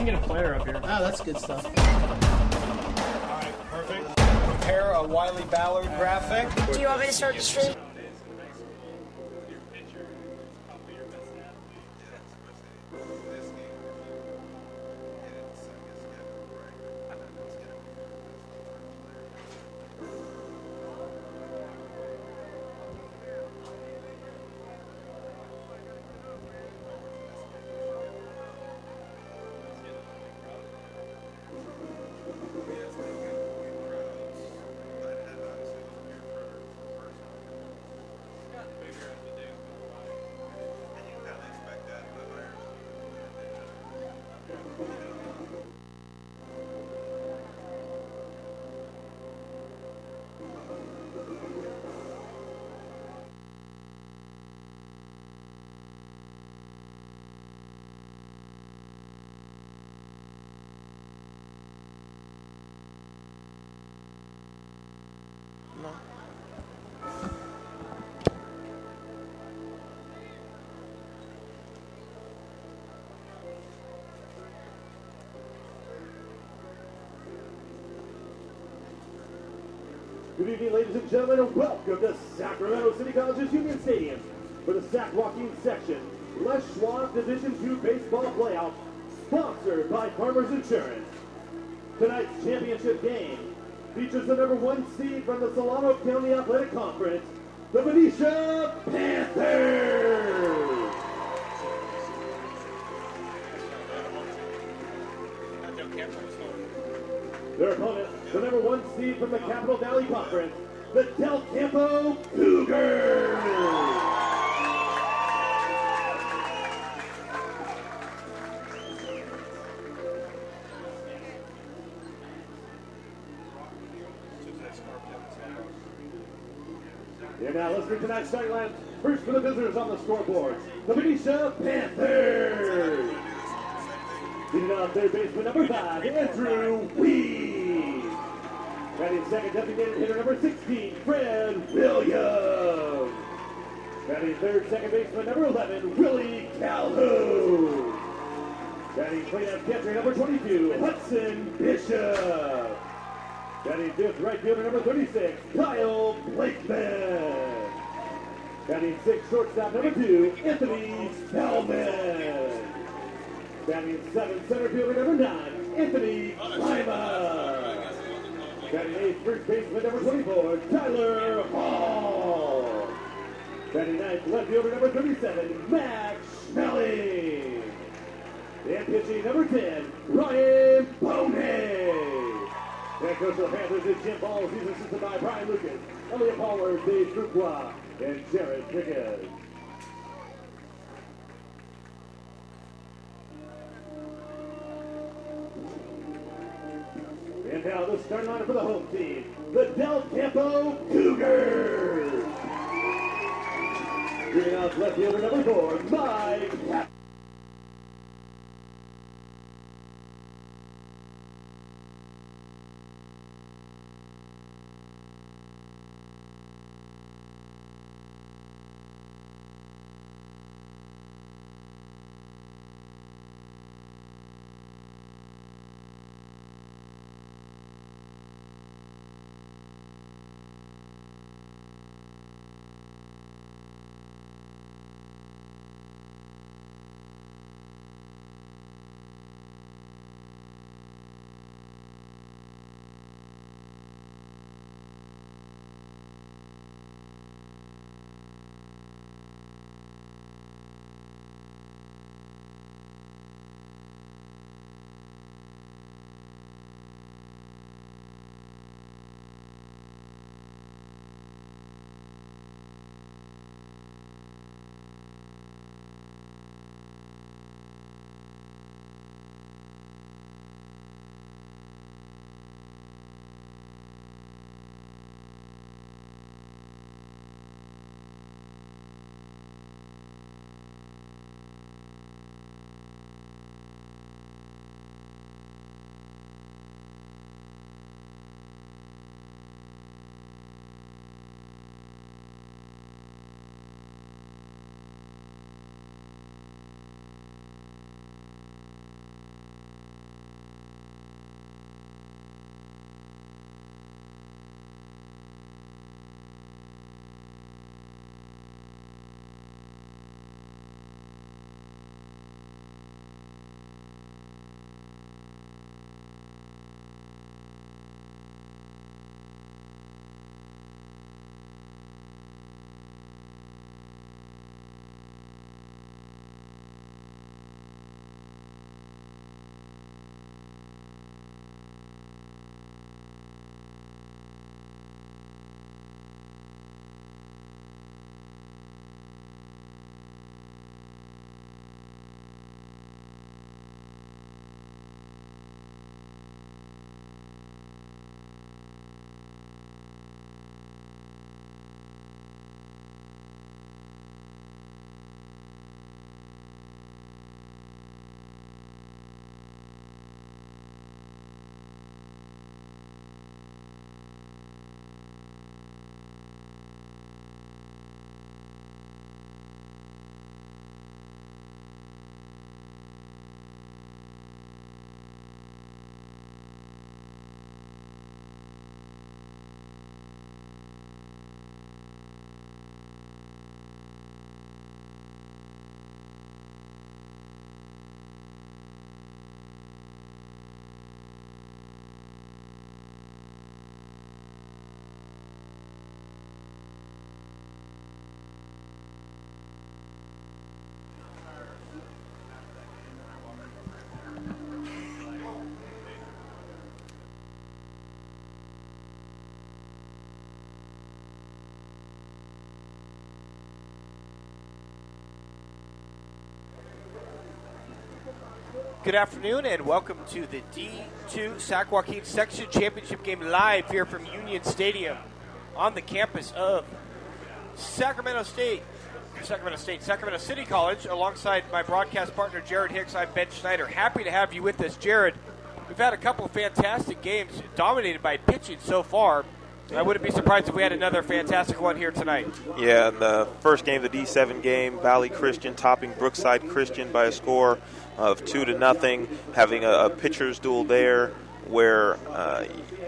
can get a player up here. Oh, that's good stuff. Alright, perfect. Prepare a Wiley Ballard graphic. Do you want me to start the stream? Good evening, ladies and gentlemen, and welcome to Sacramento City College's Union Stadium for the Sac-Joaquin section Les Schwab Division II Baseball Playoff, sponsored by Farmers Insurance. Tonight's championship game features the #1 seed from the Solano County Athletic Conference, the Benicia Panthers. Their opponent, the #1 seed from the Capital Valley Conference, the Del Campo Cougars. And now let's bring tonight's starting line. First for the visitors on the scoreboard, the Benicia Panthers. Leading off third baseman #5, Andrew Weed. Batting second, designated hitter #16, Fred Williams. Batting third, second baseman #11, Willie Calhoun. Batting cleanup catcher #22, Hudson Bishop. Batting fifth, right fielder #36, Kyle Blakeman. Batting sixth, shortstop #2, Anthony Spellman. Batting seventh, center fielder #9, Anthony Lima. Batting eighth, first baseman #24, Tyler Hall. Batting ninth, left fielder #37, Max Schmeling. And pitching #10, Ryan Boney. And coach of the Panthers is Jim Ball. He's assisted by Brian Lucas, Elliot Pollard, Dave Fuqua, and Jared Pickett. And now the starting lineup for the home team, the Del Campo Cougars. Bringing out left fielder #4, Mike. Good afternoon and welcome to the D2 Sac-Joaquin Section Championship game live here from Union Stadium on the campus of Sacramento City College. Alongside my broadcast partner Jared Hicks, I'm Ben Schneider. Happy to have you with us, Jared. We've had a couple of fantastic games dominated by pitching so far. I wouldn't be surprised if we had another fantastic one here tonight. Yeah, in the first game, the D7 game, Valley Christian topping Brookside Christian by a score of 2-0, having a pitcher's duel there where,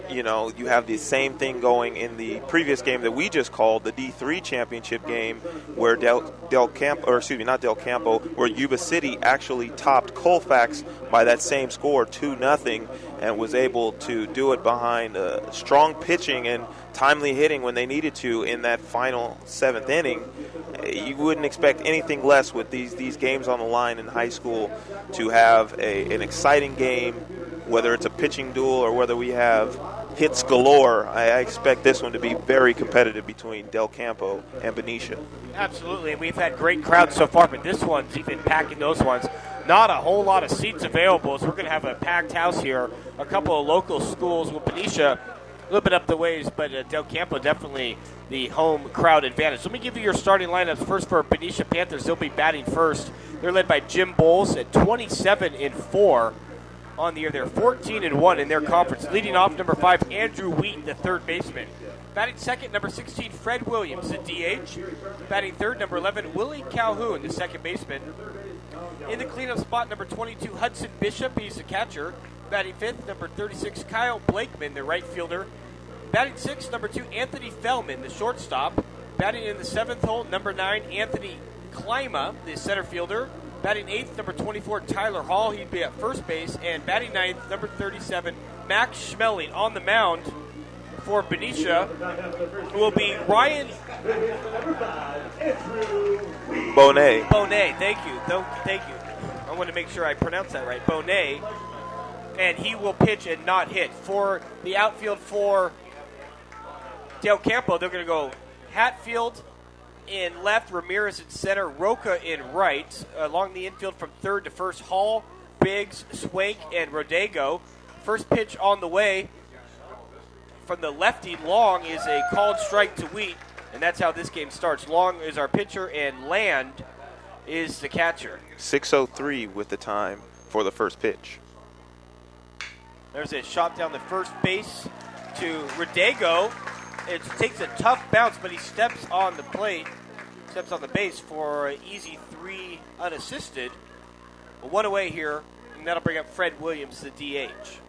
you have the same thing going in the previous game that we just called the D3 championship game where where Yuba City actually topped Colfax by that same score, 2-0, and was able to do it behind strong pitching and timely hitting when they needed to in that final seventh inning. You wouldn't expect anything less with these games on the line in high school to have an exciting game, whether it's a pitching duel or whether we have hits galore. I expect this one to be very competitive between Del Campo and Benicia. Absolutely, and we've had great crowds so far, but this one's even packing those ones. Not a whole lot of seats available, so we're going to have a packed house here. A couple of local schools with Benicia a little bit up the ways, but Del Campo definitely the home crowd advantage. Let me give you your starting lineups. First for Benicia Panthers, they'll be batting first. They're led by Jim Bowles at 27-4 on the year. They're 14-1 in their conference. Leading off, number 5, Andrew Wheaton, the third baseman. Batting second, number 16, Fred Williams, the DH. Batting third, number 11, Willie Calhoun, the second baseman. In the cleanup spot, number 22, Hudson Bishop, he's the catcher. Batting fifth, number 36, Kyle Blakeman, the right fielder. Batting sixth, number 2, Anthony Fellman, the shortstop. Batting in the seventh hole, number 9, Anthony Klima, the center fielder. Batting eighth, number 24, Tyler Hall, he'd be at first base. And batting ninth, number 37, Max Schmeling. On the mound for Benicia will be Ryan Bonet. Bonet, thank you. I want to make sure I pronounce that right. Bonet. And he will pitch and not hit. For the outfield for Del Campo, they're going to go Hatfield in left, Ramirez in center, Roca in right. Along the infield from third to first, Hall, Biggs, Swank, and Rodego. First pitch on the way from the lefty. Long is a called strike to Wheat, and that's how this game starts. Long is our pitcher, and Land is the catcher. 6:03 with the time for the first pitch. There's a shot down the first base to Rodego. It takes a tough bounce, but he steps on the base for an easy 3 unassisted. But one away here, and that'll bring up Fred Williams, the DH.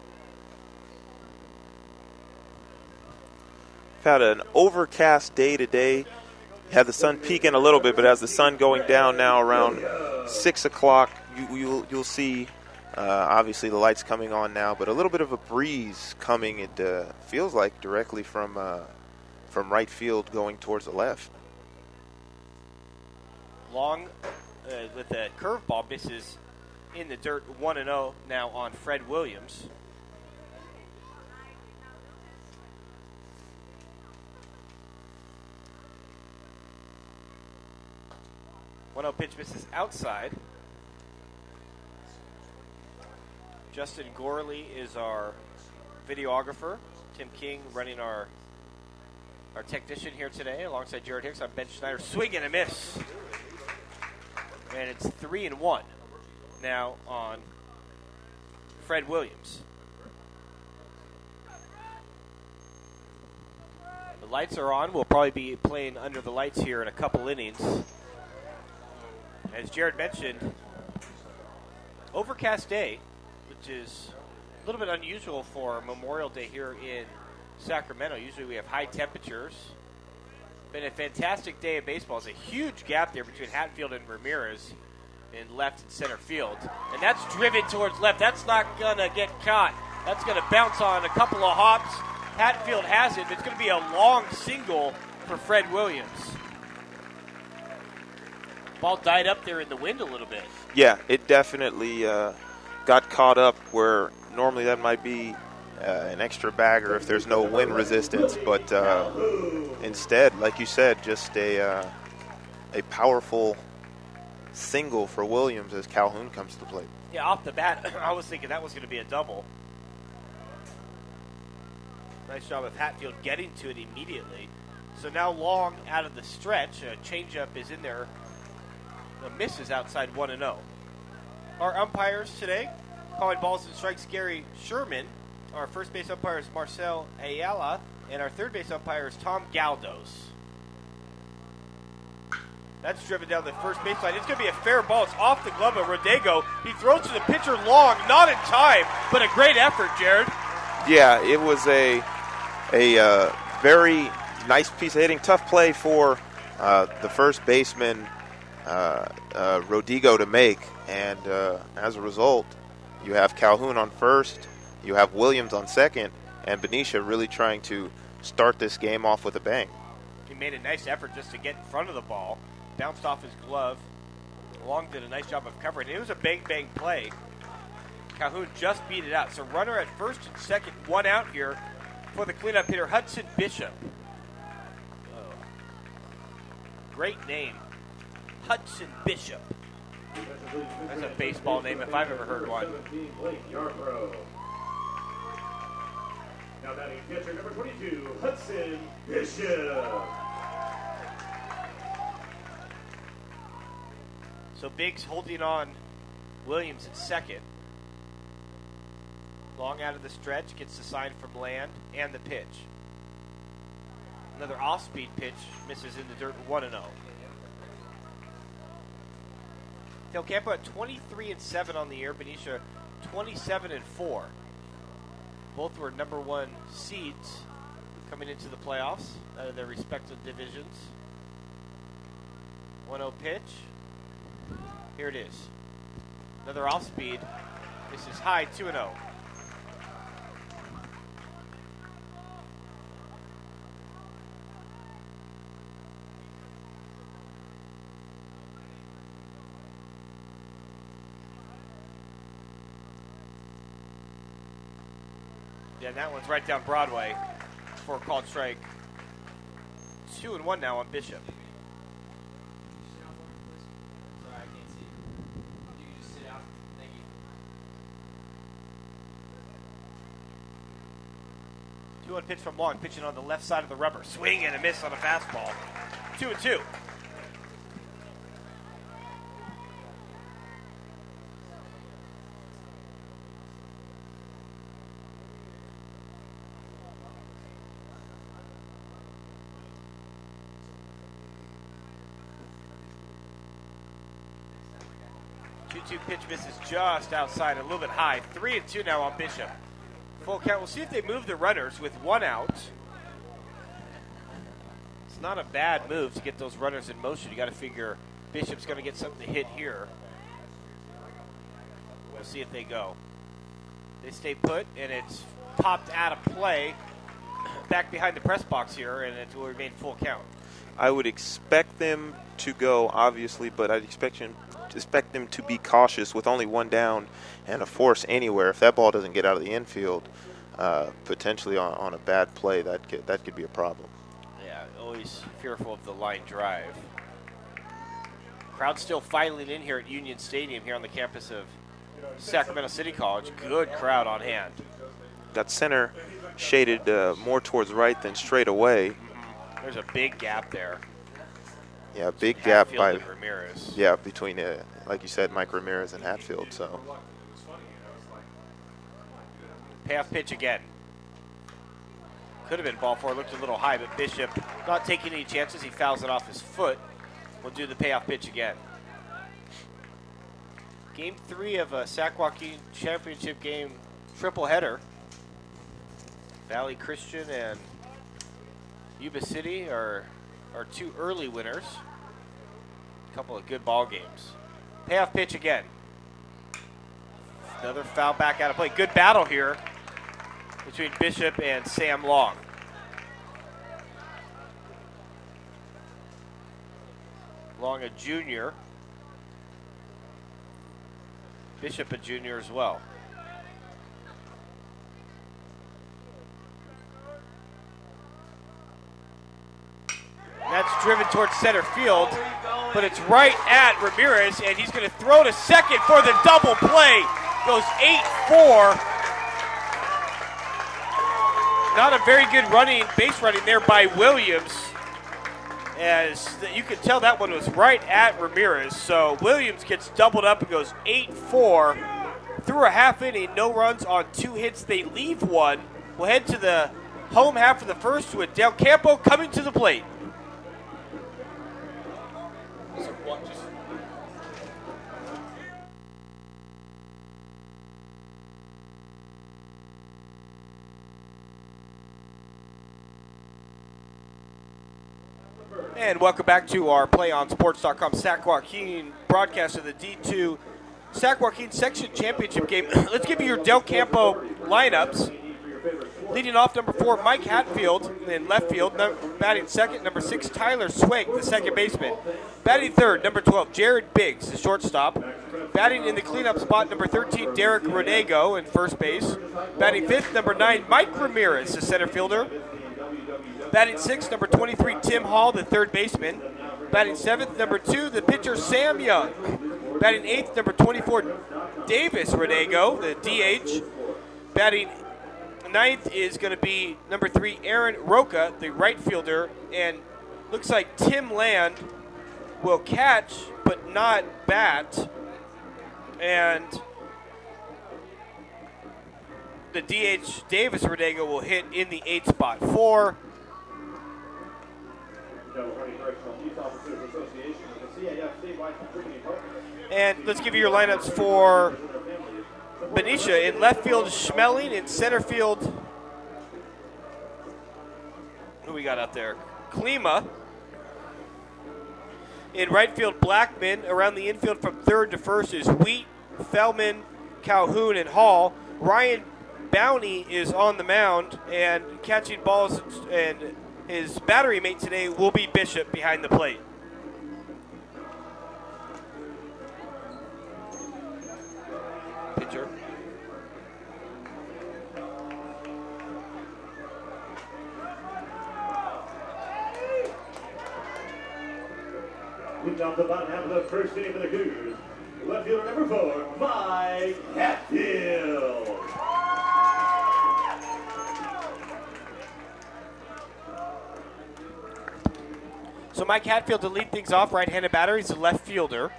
We've had an overcast day today. Had the sun peaking a little bit, but as the sun going down now around 6 o'clock, you'll see obviously the lights coming on now, but a little bit of a breeze coming. It feels like directly from right field going towards the left. Long with a curveball misses in the dirt. 1-0 now on Fred Williams. Pitch misses outside. Justin Gorley is our videographer. Tim King running our technician here today alongside Jared Hicks. I'm Ben Schneider. Swing and a miss. And it's 3-1 now on Fred Williams. The lights are on. We'll probably be playing under the lights here in a couple innings. As Jared mentioned, overcast day, which is a little bit unusual for Memorial Day here in Sacramento. Usually we have high temperatures. Been a fantastic day of baseball. There's a huge gap there between Hatfield and Ramirez in left and center field. And that's driven towards left. That's not going to get caught. That's going to bounce on a couple of hops. Hatfield has it. It's going to be a long single for Fred Williams. Ball died up there in the wind a little bit. Yeah, it definitely got caught up where normally that might be an extra bagger if there's no wind resistance. But instead, like you said, just a powerful single for Williams as Calhoun comes to the plate. Yeah, off the bat, I was thinking that was going to be a double. Nice job of Hatfield getting to it immediately. So now Long out of the stretch. A changeup is in there. The miss is outside 1-0. Our umpires today, calling balls and strikes, Gary Sherman. Our first base umpire is Marcel Ayala. And our third base umpire is Tom Galdos. That's driven down the first baseline. It's going to be a fair ball. It's off the glove of Rodego. He throws to the pitcher Long, not in time, but a great effort, Jared. Yeah, it was a very nice piece of hitting. Tough play for the first baseman, Rodego, to make. And as a result, you have Calhoun on first, you have Williams on second, and Benicia really trying to start this game off with a bang. He made a nice effort just to get in front of the ball. Bounced off his glove. Long did a nice job of covering. It was a bang play. Calhoun just beat it out. So runner at first and second, one out here for the cleanup hitter, Hudson Bishop. Oh. Great name, Hudson Bishop. That's a baseball name if I've ever heard one. Now batting catcher number 22, Hudson Bishop. So Biggs holding on Williams at second. Long out of the stretch, gets the sign from Land and the pitch. Another off-speed pitch, misses in the dirt, 1-0. Del Campo at 23-7 on the year. Benicia 27-4. Both were number one seeds coming into the playoffs out of their respective divisions. 1-0 pitch. Here it is. Another off-speed. This is high, 2-0. Yeah, that one's right down Broadway for a called strike. 2-1 now on Bishop. Two-one pitch from Long, pitching on the left side of the rubber. Swing and a miss on a fastball. 2-2. Two pitch misses just outside, a little bit high. 3-2 now on Bishop. Full count. We'll see if they move the runners with one out. It's not a bad move to get those runners in motion. You got to figure Bishop's going to get something to hit here. We'll see if they go. They stay put, and it's popped out of play back behind the press box here, and it will remain full count. I would expect them to go, obviously, but I'd expect them to be cautious with only one down and a force anywhere. If that ball doesn't get out of the infield, potentially on a bad play, that could be a problem. Yeah, always fearful of the line drive. Crowd still filing in here at Union Stadium here on the campus of Sacramento City College. Good crowd on hand. Got center shaded more towards right than straight away. There's a big gap there. Yeah, big gap by Ramirez. Yeah, between like you said, Mike Ramirez and Hatfield. So payoff pitch again. Could have been ball four. Looked a little high, but Bishop not taking any chances. He fouls it off his foot. We'll do the payoff pitch again. Game 3 of a Sac-Joaquin championship game triple header. Valley Christian and Yuba City are two early winners. A couple of good ball games. Payoff pitch again. Another foul back out of play. Good battle here between Bishop and Sam Long. Long a junior. Bishop a junior as well. That's driven towards center field. but it's right at Ramirez, and he's going to throw to second for the double play. Goes 8-4. Not a very good base running there by Williams. As you can tell, that one was right at Ramirez. So Williams gets doubled up and goes 8-4. Through a half inning, no runs on 2 hits. They leave one. We'll head to the home half of the first with Del Campo coming to the plate. And welcome back to our PlayOnSports.com Sac-Joaquin broadcast of the D2 Sac-Joaquin Section Championship game. Let's give you your Del Campo lineups. Leading off, number 4, Mike Hatfield in left field. Batting second, number 6, Tyler Swig, the second baseman. Batting third, number 12, Jared Biggs, the shortstop. Batting in the cleanup spot, number 13, Derek Renego in first base. Batting fifth, number 9, Mike Ramirez, the center fielder. Batting sixth, number 23, Tim Hall, the third baseman. Batting seventh, number 2, the pitcher Sam Young. Batting eighth, number 24, Davis Renego, the DH. Batting ninth is going to be number 3, Aaron Roca, the right fielder. And looks like Tim Land will catch but not bat. And the DH, Davis Renego, will hit in the 8th spot. And let's give you your lineups for Benicia. In left field, Schmeling. In center field, who we got out there? Klima. In right field, Blackman. Around the infield from third to first is Wheat, Fellman, Calhoun, and Hall. Ryan Bowney is on the mound and catching balls, and his battery mate today will be Bishop behind the plate. Pitcher. Moved off the bottom half of the first inning for the Cougars. Left fielder number 4, Mike Hatfield. So Mike Hatfield to lead things off, right-handed batter. He's a left fielder.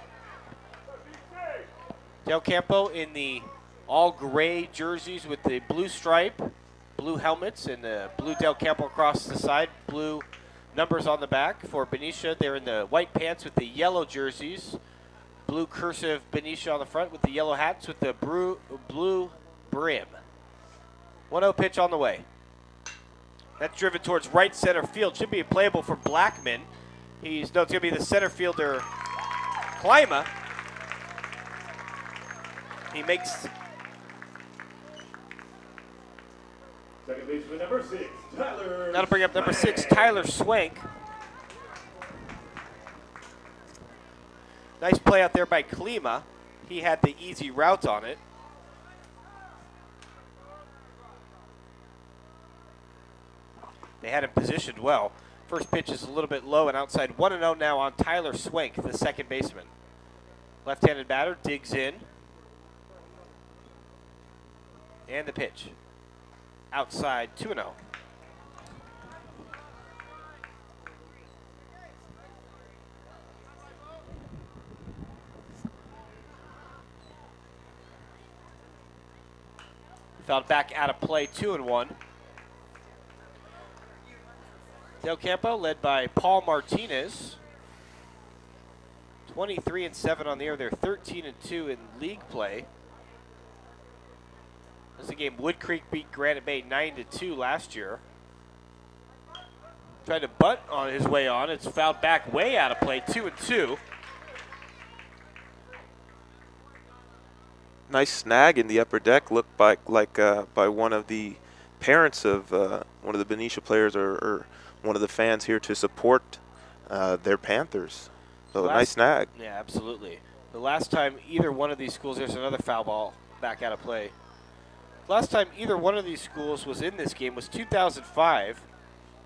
Del Campo in the all-gray jerseys with the blue stripe, blue helmets, and the blue Del Campo across the side, blue numbers on the back. For Benicia, they're in the white pants with the yellow jerseys, blue cursive Benicia on the front with the yellow hats with the blue brim. 1-0 pitch on the way. That's driven towards right center field. Should be playable for Blackman. It's going to be the center fielder, Klima. He makes... Second baseman number 6, Tyler. That'll bring up number 6, Tyler Swank. Nice play out there by Klima. He had the easy route on it. They had him positioned well. First pitch is a little bit low and outside. 1-0 now on Tyler Swank, the second baseman. Left-handed batter digs in. And the pitch. Outside, 2-0. Fouled back out of play, 2-1. Del Campo led by Paul Martinez. 23-7 on the year. They're 13-2 in league play. This is a game Wood Creek beat Granite Bay 9-2 last year. Tried to bunt on his way on. It's fouled back way out of play, 2-2. Nice snag in the upper deck. Looked by one of the parents of one of the Benicia players or one of the fans here to support their Panthers. So nice snag. Yeah, absolutely. The last time either one of these schools, there's another foul ball back out of play. Last time either one of these schools was in this game was 2005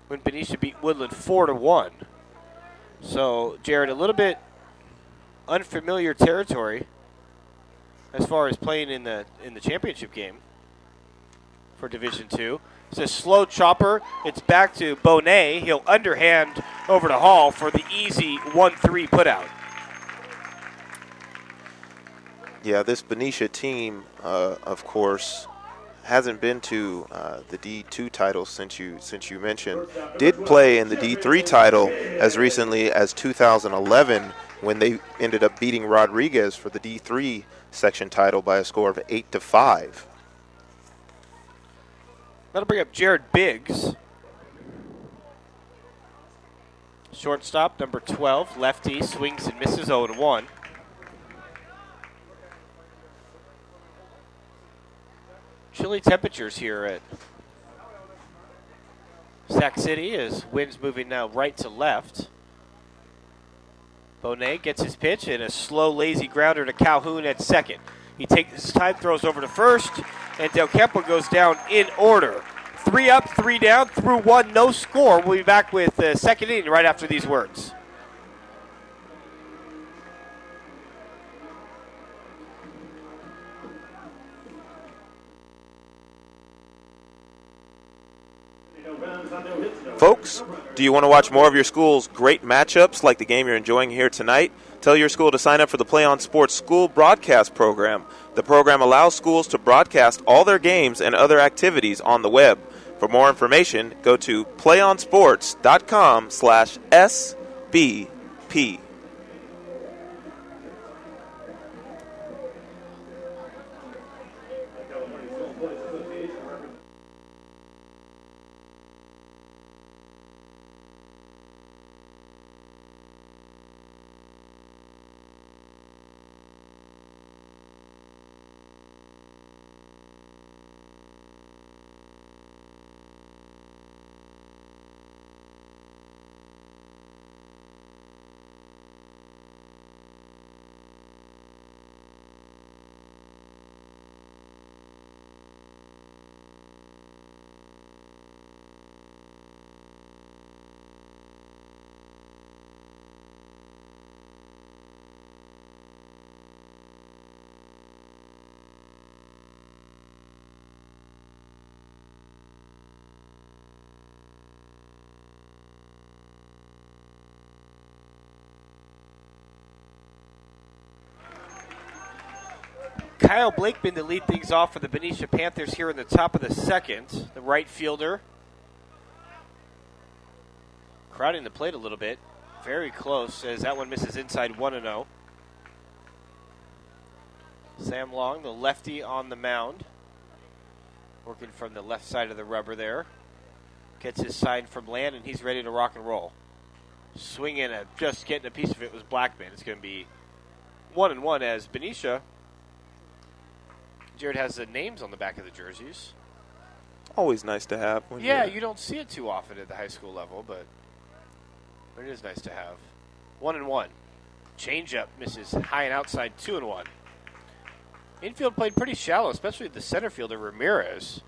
when Benicia beat Woodland 4-1. So, Jared, a little bit unfamiliar territory as far as playing in the championship game for Division II. It's a slow chopper. It's back to Bonet. He'll underhand over to Hall for the easy 1-3 putout. Yeah, this Benicia team, of course, hasn't been to the D2 title since you mentioned. Did play in the D3 title as recently as 2011 when they ended up beating Rodriguez for the D3 section title by a score of 8-5. That'll bring up Jared Biggs. Shortstop, number 12, lefty, swings and misses 0-1. Chilly temperatures here at Sac City as winds moving now right to left. Bonet gets his pitch and a slow, lazy grounder to Calhoun at second. He takes his time, throws over to first, and Del Campo goes down in order. 3 up, 3 down, through 1, no score. We'll be back with the second inning right after these words. Folks, do you want to watch more of your school's great matchups like the game you're enjoying here tonight? Tell your school to sign up for the Play on Sports School Broadcast Program. The program allows schools to broadcast all their games and other activities on the web. For more information, go to playonsports.com/SBP. Kyle Blakeman to lead things off for the Benicia Panthers here in the top of the second. The right fielder. Crowding the plate a little bit. Very close as that one misses inside 1-0. Sam Long, the lefty on the mound. Working from the left side of the rubber there. Gets his sign from Land and he's ready to rock and roll. Swinging at just getting a piece of it was Blackman. It's going to be 1-1 as Benicia. Jared has the names on the back of the jerseys. Always nice to have. Yeah, you don't see it too often at the high school level, but it is nice to have. 1-1. Changeup misses high and outside, 2-1. Infield played pretty shallow, especially the center fielder, Ramirez.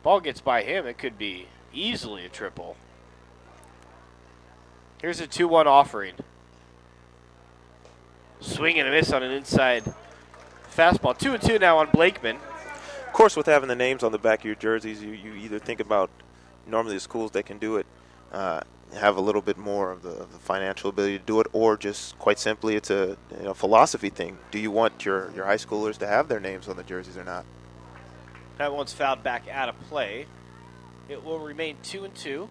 Ball gets by him, it could be easily a triple. Here's a 2-1 offering. Swing and a miss on an inside fastball. 2-2 now on Blakeman. Of course, with having the names on the back of your jerseys, you either think about normally the schools that can do it have a little bit more of the financial ability to do it, or just quite simply it's a philosophy thing. Do you want your high schoolers to have their names on the jerseys or not? That one's fouled back out of play. It will remain 2-2.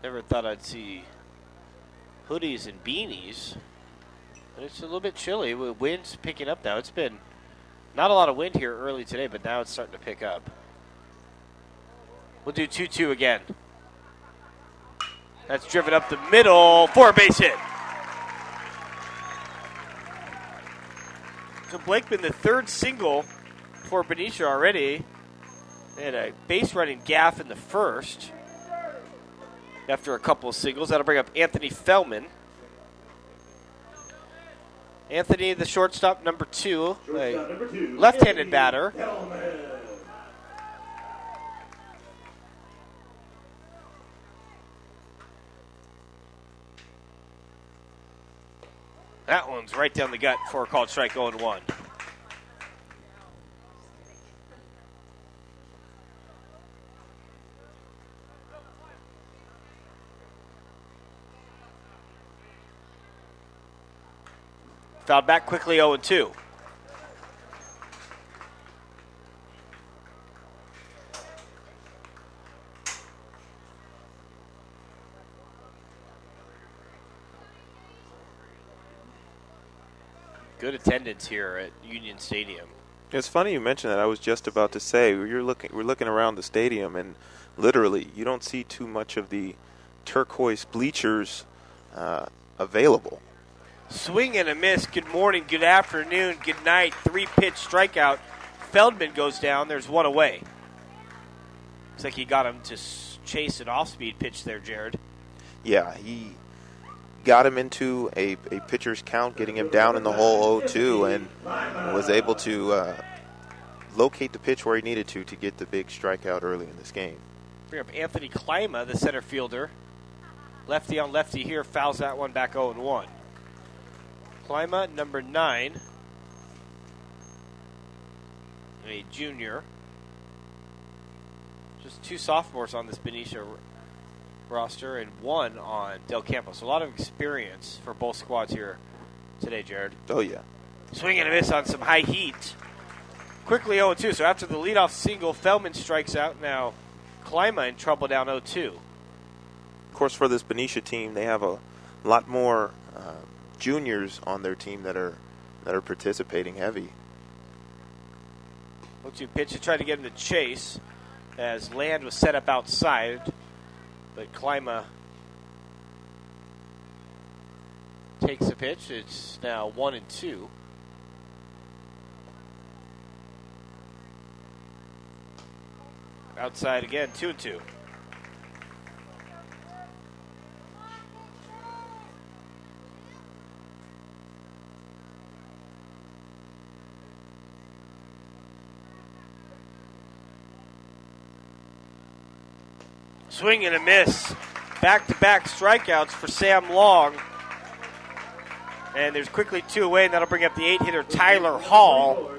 Never thought I'd see hoodies and beanies. It's a little bit chilly. Wind's picking up now. It's been not a lot of wind here early today, but now it's starting to pick up. We'll do 2-2 again. That's driven up the middle for a base hit. So Blakeman, the third single for Benicia already. They had a base running gaff in the first. After a couple of singles, that'll bring up Anthony Fellman. Anthony, the shortstop, number 2, a left-handed batter. That one's right down the gut for a called strike 0-1. Fouled back quickly 0-2. Good attendance here at Union Stadium. It's funny you mentioned that. I was just about to say we're looking around the stadium, and literally you don't see too much of the turquoise bleachers available. Swing and a miss. Good morning, good afternoon, good night. 3-pitch strikeout. Feldman goes down. There's one away. Looks like he got him to chase an off-speed pitch there, Jared. Yeah, he got him into a pitcher's count, getting him down in the hole 0-2, and was able to locate the pitch where he needed to get the big strikeout early in this game. Bring up Anthony Klima, the center fielder. Lefty on lefty here, fouls that one back 0-1. Klima, number 9, a junior. Just 2 sophomores on this Benicia roster and 1 on Del Campo. So a lot of experience for both squads here today, Jared. Oh, yeah. Swing and a miss on some high heat. Quickly 0-2. So after the leadoff single, Feldman strikes out. Now Klima in trouble down 0-2. Of course, for this Benicia team, they have a lot more juniors on their team that are participating heavy. 0-2 pitch to try to get him to chase as Land was set up outside, but Klima takes the pitch. It's now 1-2. Outside again, 2-2. Swing and a miss. Back-to-back strikeouts for Sam Long. And there's quickly 2 away, and that'll bring up the 8-hitter Tyler Hall,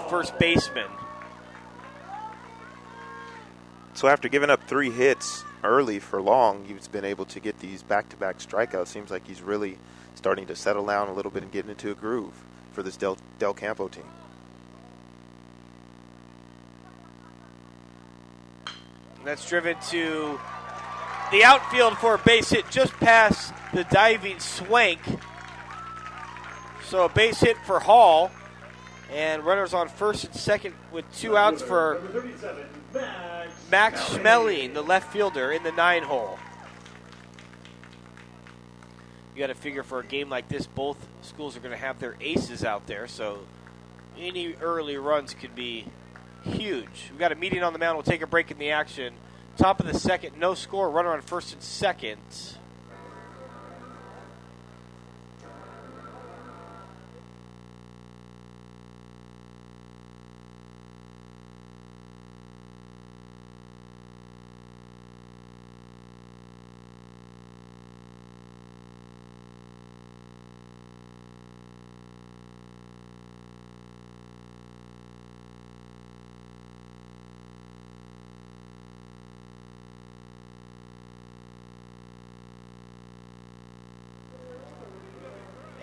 first baseman. So after giving up 3 hits early for Long, he's been able to get these back-to-back strikeouts. Seems like he's really starting to settle down a little bit and getting into a groove for this Del Campo team. That's driven to the outfield for a base hit just past the diving Swank. So a base hit for Hall. And runners on first and second with 2 outs for Max Schmeling, the left fielder, in the 9-hole. You got to figure for a game like this, both schools are going to have their aces out there. So any early runs could be huge. We've got a meeting on the mound. We'll take a break in the action. Top of the second, no score. Runner on first and second.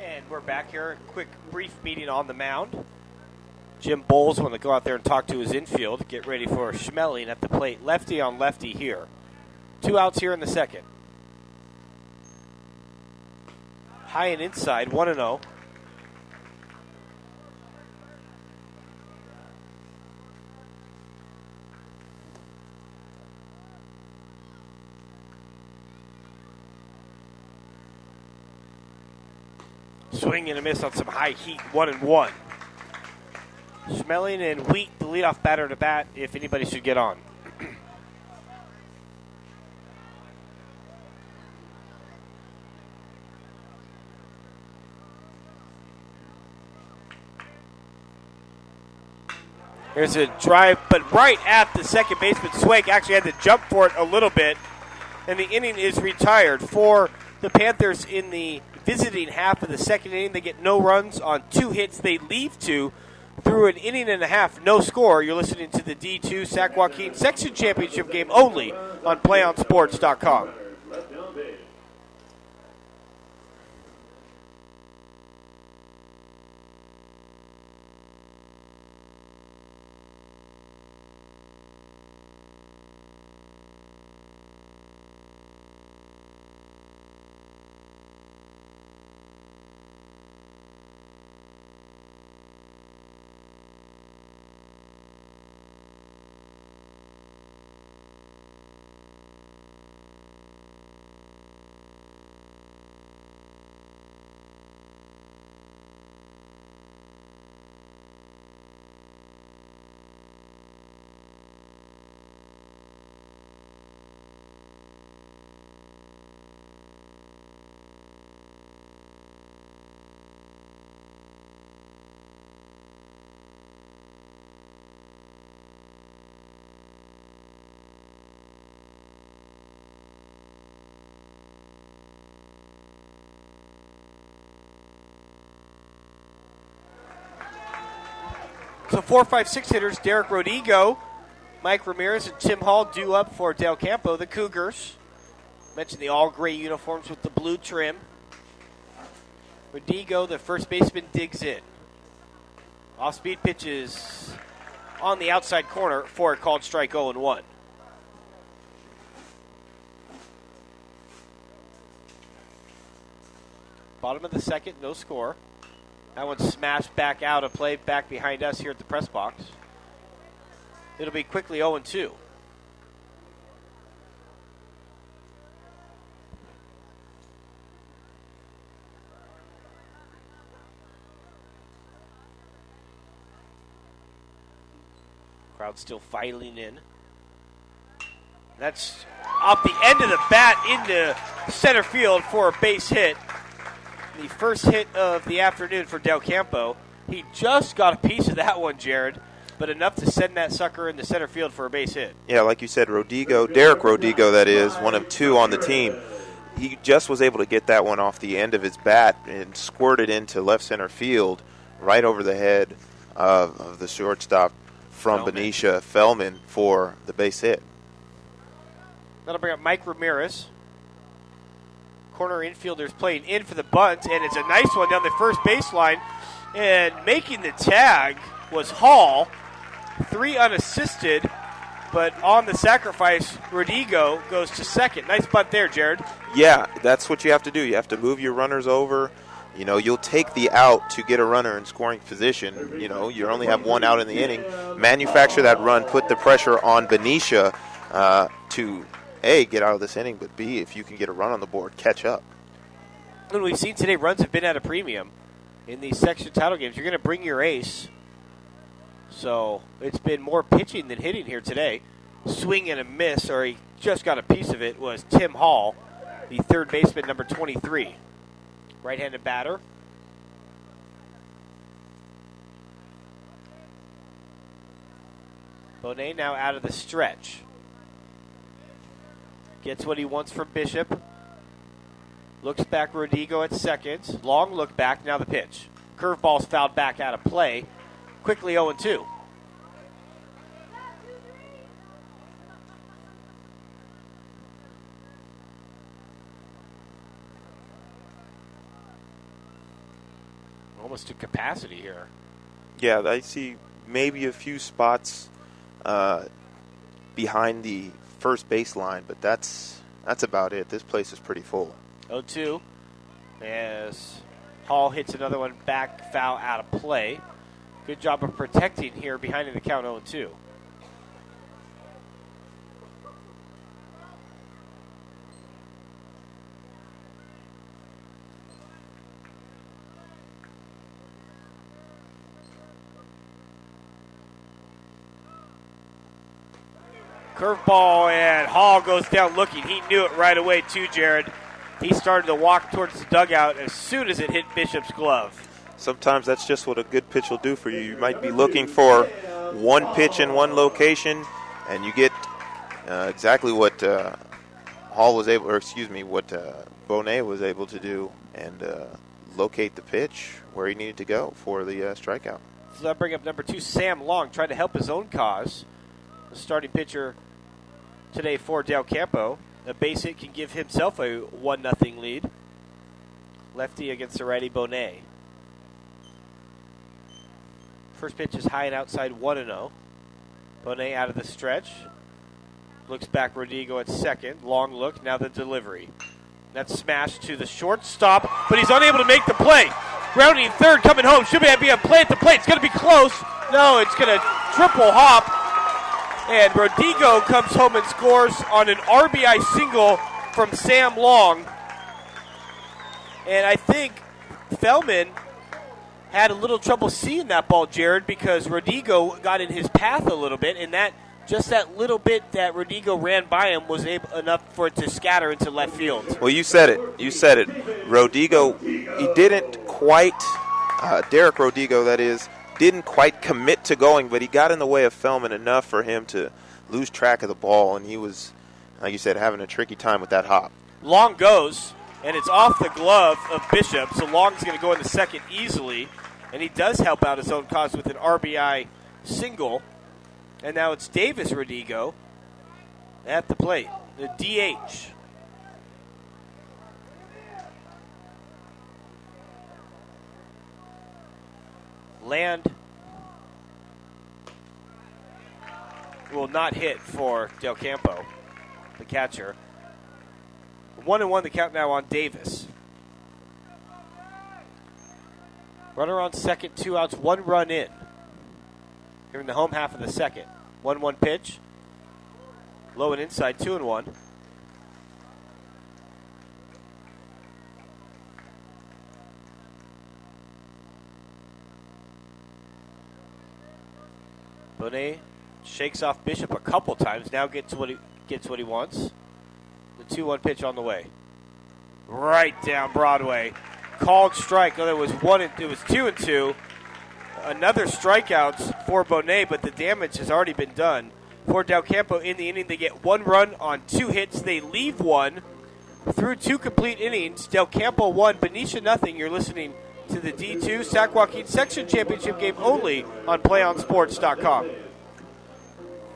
And we're back here. Quick, brief meeting on the mound. Jim Bowles want to go out there and talk to his infield. Get ready for Schmeling at the plate. Lefty on lefty here. 2 outs here in the second. High and inside, 1-0. Swing and a miss on some high heat, 1-1. Schmeling and Wheat, the leadoff batter to bat, if anybody should get on. There's a drive, but right at the second baseman. Swank actually had to jump for it a little bit, and the inning is retired for the Panthers in the visiting half of the second inning. They get no runs on 2 hits. They leave 2 through an inning and a half. No score. You're listening to the D2 Sac-Joaquin Section Championship game only on PlayOnSports.com. So 4, 5, 6 hitters, Derek Rodigo, Mike Ramirez, and Tim Hall due up for Del Campo, the Cougars. Mentioned the all-gray uniforms with the blue trim. Rodigo, the first baseman, digs in. Off-speed pitches on the outside corner for a called strike 0-1. Bottom of the second, no score. That one smashed back out of play, back behind us here at the press box. It'll be quickly 0-2. Crowd still filing in. That's off the end of the bat into center field for a base hit. The first hit of the afternoon for Del Campo. He just got a piece of that one, Jared, but enough to send that sucker into center field for a base hit. Yeah, like you said, Rodigo, Derek Rodigo, that is, one of 2 on the team. He just was able to get that one off the end of his bat and squirt it into left center field right over the head of the shortstop from Benicia, Fellman, for the base hit. That'll bring up Mike Ramirez. Corner infielders playing in for the bunt, and it's a nice one down the first baseline. And making the tag was Hall. 3 unassisted, but on the sacrifice, Rodigo goes to second. Nice bunt there, Jared. Yeah, that's what you have to do. You have to move your runners over. You know, you'll take the out to get a runner in scoring position. You know, you only have 1 out in the inning. Manufacture that run, put the pressure on Benicia to A, get out of this inning, but B, if you can get a run on the board, catch up. And we've seen today runs have been at a premium in these section title games. You're going to bring your ace. So it's been more pitching than hitting here today. Swing and a miss, or he just got a piece of it, was Tim Hall, the third baseman, number 23. Right-handed batter. Bonet now out of the stretch. Gets what he wants from Bishop. Looks back, Rodigo at second. Long look back, now the pitch. Curveball's fouled back out of play. Quickly 0-2. Almost to capacity here. Yeah, I see maybe a few spots behind the first baseline, but that's about it. This place is pretty full. 0-2 as Hall hits another one back, foul out of play. Good job of protecting here behind in the count 0-2. Curveball, and Hall goes down looking. He knew it right away too, Jared. He started to walk towards the dugout as soon as it hit Bishop's glove. Sometimes that's just what a good pitch will do for you. You might be looking for one pitch in one location, and you get exactly what Bonet was able to do and locate the pitch where he needed to go for the strikeout. So that bring up number 2, Sam Long, trying to help his own cause. The starting pitcher today for Del Campo. A base hit can give himself a 1-0 lead. Lefty against the righty Bonet. First pitch is high and outside, 1-0. Bonet out of the stretch. Looks back, Rodrigo at second. Long look, now the delivery. That's smashed to the shortstop, but he's unable to make the play. Grounding third, coming home. Should be a play at the plate. It's going to be close. No, it's going to triple hop. And Rodrigo comes home and scores on an RBI single from Sam Long. And I think Feldman had a little trouble seeing that ball, Jared, because Rodrigo got in his path a little bit, and that little bit that Rodrigo ran by him was enough for it to scatter into left field. Well, you said it. Rodrigo, he didn't quite, Derek Rodrigo, that is, didn't quite commit to going, but he got in the way of Feldman enough for him to lose track of the ball, and he was, like you said, having a tricky time with that hop. Long goes, and it's off the glove of Bishop, so Long's going to go into second easily, and he does help out his own cause with an RBI single. And now it's Davis Rodrigo at the plate, the DH. Land will not hit for Del Campo, the catcher. 1-1 the count now on Davis. Runner on second, 2 outs, 1 run in. Here in the home half of the second. 1-1 pitch. Low and inside, 2-1. Bonet shakes off Bishop a couple times. Now gets what he wants. The 2-1 pitch on the way. Right down Broadway. Called strike. Oh, it was 2-2. Another strikeouts for Bonet, but the damage has already been done. For Del Campo in the inning, they get 1 run on 2 hits. They leave 1 through 2 complete innings. Del Campo 1, Benicia nothing. You're listening to the D2 Sac-Joaquin Section Championship game only on PlayOnSports.com.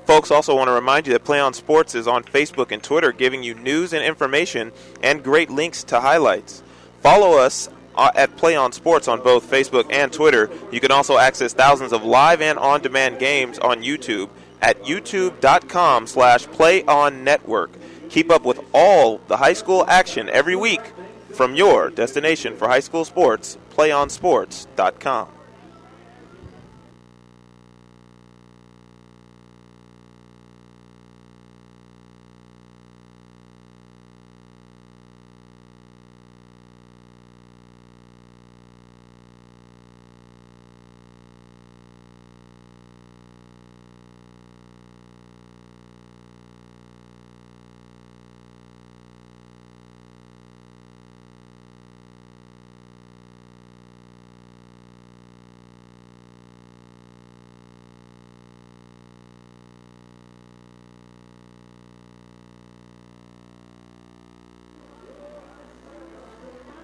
Folks, also want to remind you that Play On Sports is on Facebook and Twitter, giving you news and information and great links to highlights. Follow us at Play On Sports on both Facebook and Twitter. You can also access thousands of live and on-demand games on YouTube at youtube.com/PlayOnNetwork. Keep up with all the high school action every week from your destination for high school sports, PlayOnSports.com.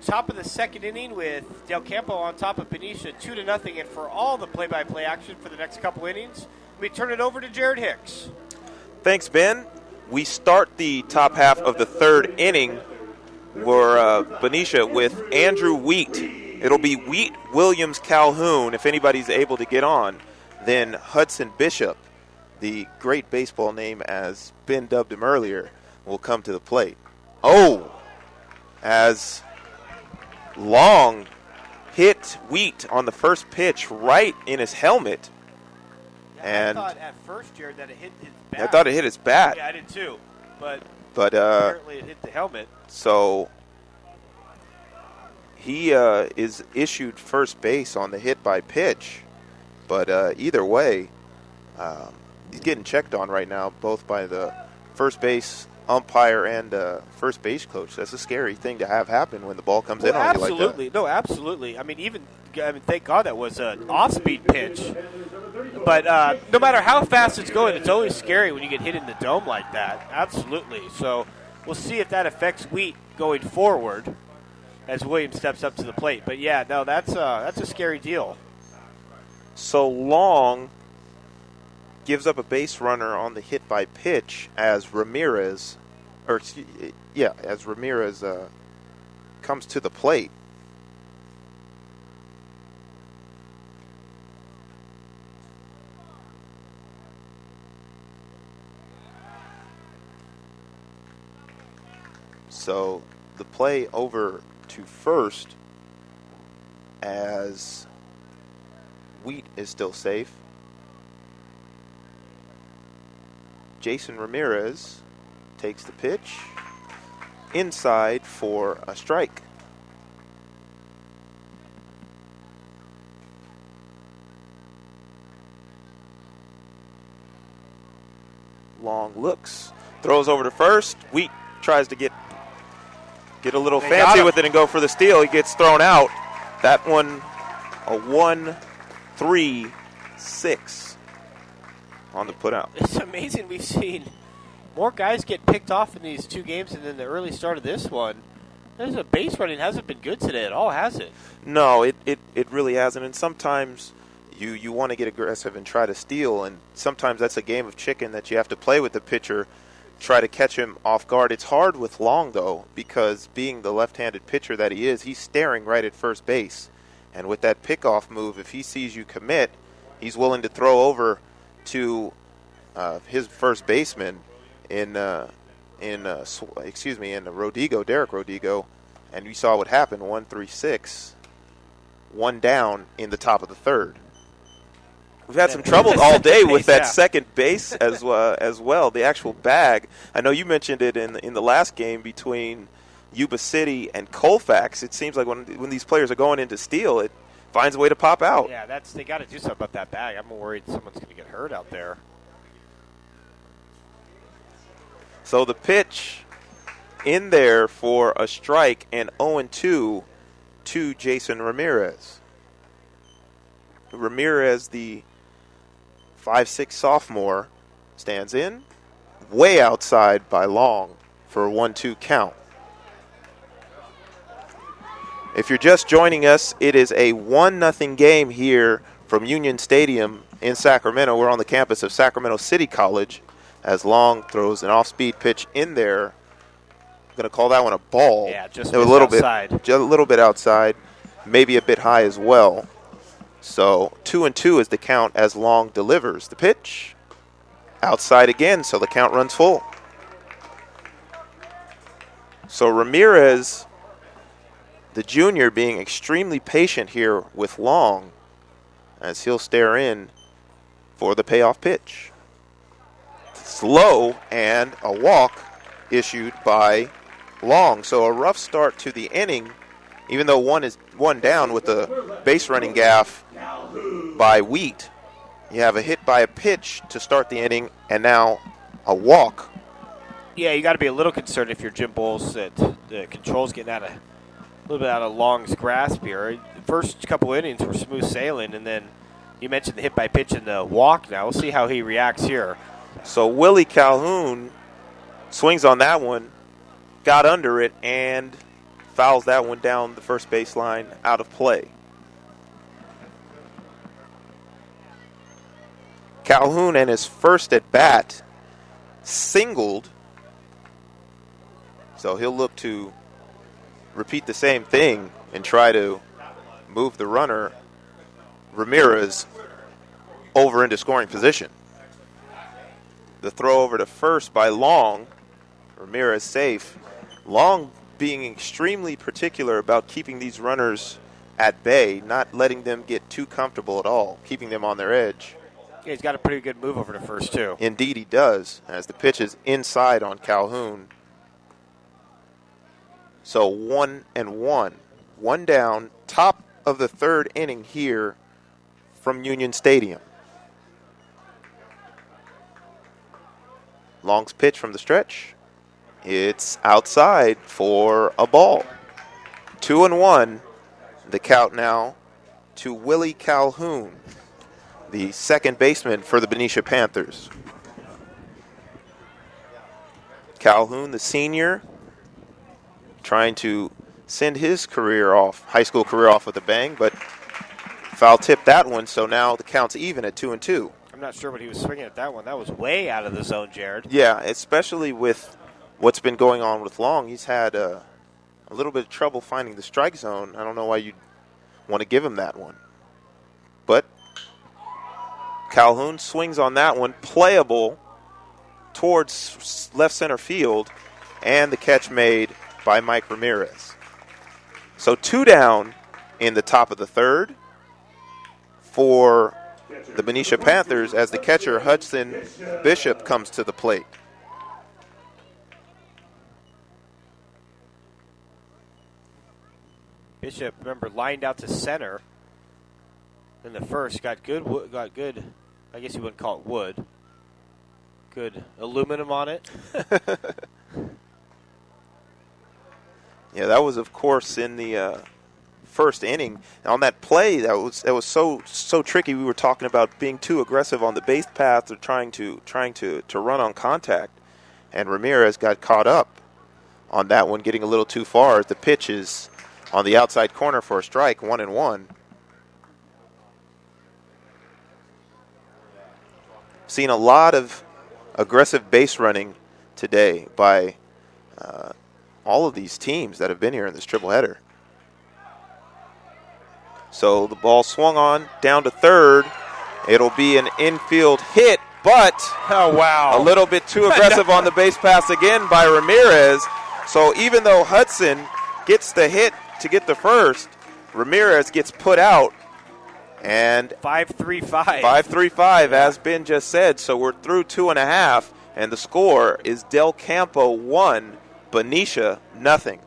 Top of the second inning with Del Campo on top of Benicia, 2-0. And for all the play-by-play action for the next couple innings, we turn it over to Jared Hicks. Thanks, Ben. We start the top half of the third inning for Benicia with Andrew Wheat. It'll be Wheat, Williams, Calhoun, if anybody's able to get on. Then Hudson Bishop, the great baseball name as Ben dubbed him earlier, will come to the plate. Oh, as Long hit Wheat on the first pitch right in his helmet. Yeah, I thought at first, Jared, that it hit his bat. I thought it hit his bat. Yeah, I did too. But apparently it hit the helmet. So he is issued first base on the hit by pitch. But either way, he's getting checked on right now, both by the first base umpire and first base coach. That's a scary thing to have happen when the ball comes in on you like that. Absolutely. No, absolutely. I mean, thank God that was an off-speed pitch. But no matter how fast it's going, it's always scary when you get hit in the dome like that. Absolutely. So we'll see if that affects Wheat going forward. as Williams steps up to the plate. But yeah, no, that's a scary deal. So Long gives up a base runner on the hit by pitch as Ramirez, comes to the plate. So the play over to first as Wheat is still safe. Jason Ramirez takes the pitch inside for a strike. Long looks, throws over to first. Wheat tries to get a little fancy with it and go for the steal. He gets thrown out. That one, a 1-3-6 on the putout. It's amazing we've seen more guys get picked off in these two games than in the early start of this one. There's a base running hasn't been good today at all, has it? No, it really hasn't. And sometimes you want to get aggressive and try to steal, and sometimes that's a game of chicken that you have to play with the pitcher, try to catch him off guard. It's hard with Long, though, because being the left-handed pitcher that he is, he's staring right at first base. And with that pickoff move, if he sees you commit, he's willing to throw over to his first baseman in Rodigo, Derek Rodigo, and you saw what happened, 1-3-6, one down in the top of the third. We've had some trouble all day with that second base as well, the actual bag. I know you mentioned it in the last game between Yuba City and Colfax. It seems like when these players are going into steal, it finds a way to pop out. Yeah, they got to do something about that bag. I'm worried someone's going to get hurt out there. So the pitch in there for a strike and 0-2 to Jason Ramirez. Ramirez, the 5'6" sophomore, stands in, way outside by Long for a 1-2 count. If you're just joining us, it is a 1-0 game here from Union Stadium in Sacramento. We're on the campus of Sacramento City College as Long throws an off-speed pitch in there. I'm going to call that one a ball. Yeah, just a little outside. Just a little bit outside, maybe a bit high as well. So 2-2 is the count as Long delivers the pitch. Outside again, so the count runs full. So Ramirez, the junior, being extremely patient here with Long as he'll stare in for the payoff pitch. Slow and a walk issued by Long. So a rough start to the inning, even though one down with the base running gaff by Wheat. You have a hit by a pitch to start the inning, and now a walk. Yeah, you got to be a little concerned if you're Jim Bowles that the control's getting a little bit out of Long's grasp here. The first couple innings were smooth sailing, and then you mentioned the hit by pitch and the walk. Now we'll see how he reacts here. So Willie Calhoun swings on that one, got under it, and fouls that one down the first baseline out of play. Calhoun in his first at bat singled, so he'll look to repeat the same thing and try to move the runner, Ramirez, over into scoring position. The throw over to first by Long, Ramirez safe. Long being extremely particular about keeping these runners at bay, not letting them get too comfortable at all, keeping them on their edge. Yeah, he's got a pretty good move over to first, too. Indeed he does, as the pitch is inside on Calhoun. So 1-1. One down, top of the third inning here from Union Stadium. Long's pitch from the stretch. It's outside for a ball. 2-1. The count now to Willie Calhoun, the second baseman for the Benicia Panthers. Calhoun, the senior, trying to send his high school career off with a bang, but foul tipped that one, so now the count's even at 2-2. I'm not sure what he was swinging at that one. That was way out of the zone, Jared. Yeah, especially with what's been going on with Long. He's had a little bit of trouble finding the strike zone. I don't know why you'd want to give him that one. But Calhoun swings on that one, playable towards left center field, and the catch made by Mike Ramirez. So 2 down in the top of the third for the Benicia Panthers as the catcher Hudson Bishop comes to the plate. Bishop, remember, lined out to center in the first. Got good. I guess you wouldn't call it wood. Good aluminum on it. Yeah, that was, of course, in the first inning. On that play, that was so tricky. We were talking about being too aggressive on the base path or trying to run on contact, and Ramirez got caught up on that one, getting a little too far. The pitch is on the outside corner for a strike, 1-1. Seen a lot of aggressive base running today by all of these teams that have been here in this triple header. So the ball swung on down to third. It'll be an infield hit, but Oh, wow. a little bit too aggressive on the base pass again by Ramirez. So even though Hudson gets the hit to get the first, Ramirez gets put out. And 5-3-5. 5-3-5, as Ben just said. So we're through 2.5, and the score is Del Campo 1, Benicia nothing.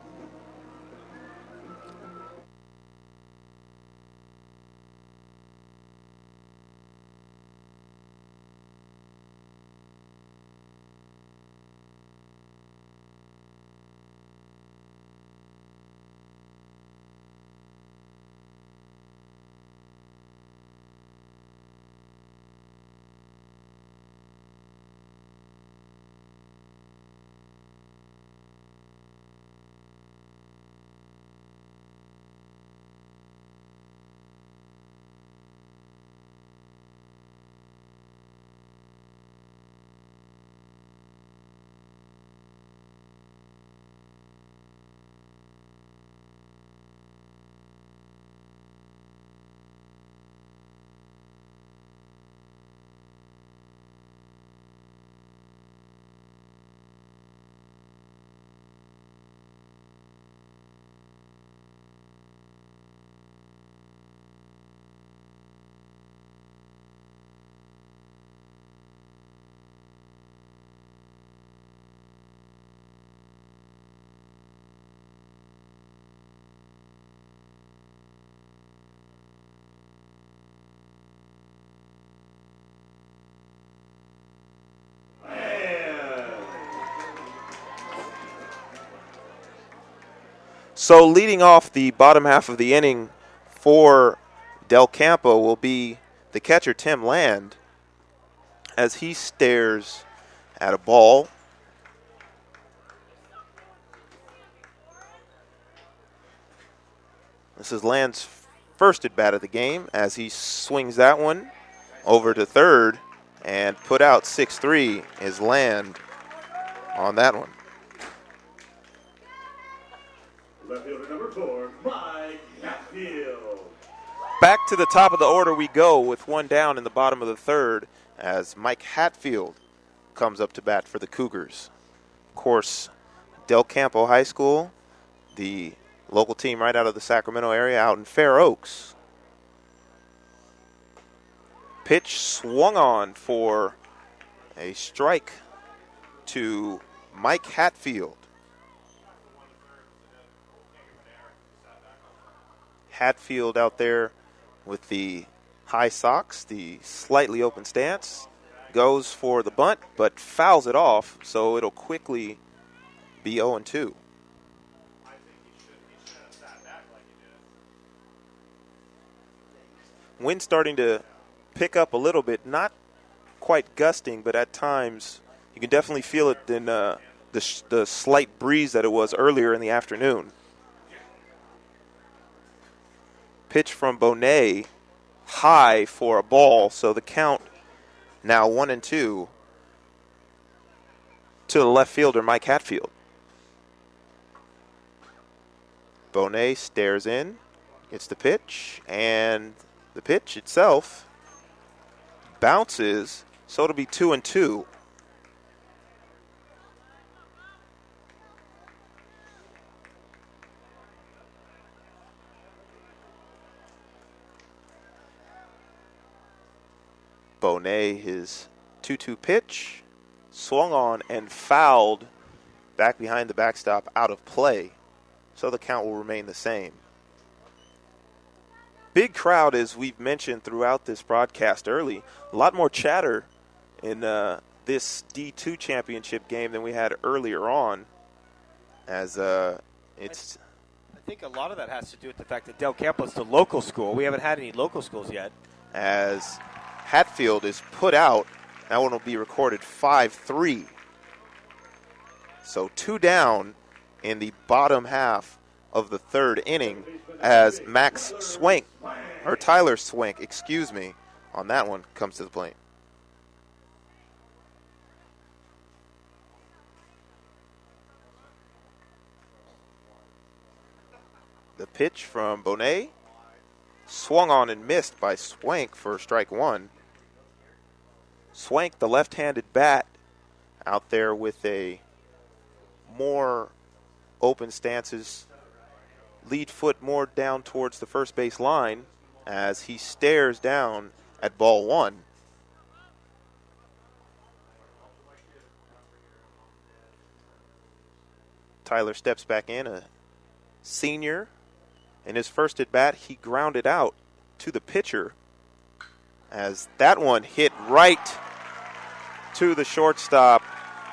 So leading off the bottom half of the inning for Del Campo will be the catcher, Tim Land, as he stares at a ball. This is Land's first at bat of the game as he swings that one over to third and put out 6-3 is Land on that one. Left fielder number 4, Mike Hatfield. Back to the top of the order we go with one down in the bottom of the third as Mike Hatfield comes up to bat for the Cougars. Of course, Del Campo High School, the local team right out of the Sacramento area out in Fair Oaks. Pitch swung on for a strike to Mike Hatfield. Hatfield out there with the high socks, the slightly open stance, goes for the bunt, but fouls it off, so it'll quickly be 0-2. Wind starting to pick up a little bit, not quite gusting, but at times you can definitely feel it in the slight breeze that it was earlier in the afternoon. pitch from Bonet high for a ball, so the count now 1-2 to the left fielder, Mike Hatfield. Bonet stares in, gets the pitch, and the pitch itself bounces, so it'll be 2-2. Bonet, his 2-2 pitch, swung on and fouled back behind the backstop, out of play. So the count will remain the same. Big crowd, as we've mentioned throughout this broadcast early. A lot more chatter in this D2 championship game than we had earlier on. As it's, I think a lot of that has to do with the fact that Del Campo is the local school. We haven't had any local schools yet. As Hatfield is put out, that one will be recorded 5-3. So 2 down in the bottom half of the third inning as Tyler Swank, on that one comes to the plate. The pitch from Bonet, swung on and missed by Swank for strike one. Swank, the left-handed bat, out there with a more open stances, lead foot more down towards the first base line as he stares down at ball one. Tyler steps back in, a senior. In his first at bat, he grounded out to the pitcher as that one hit right to the shortstop,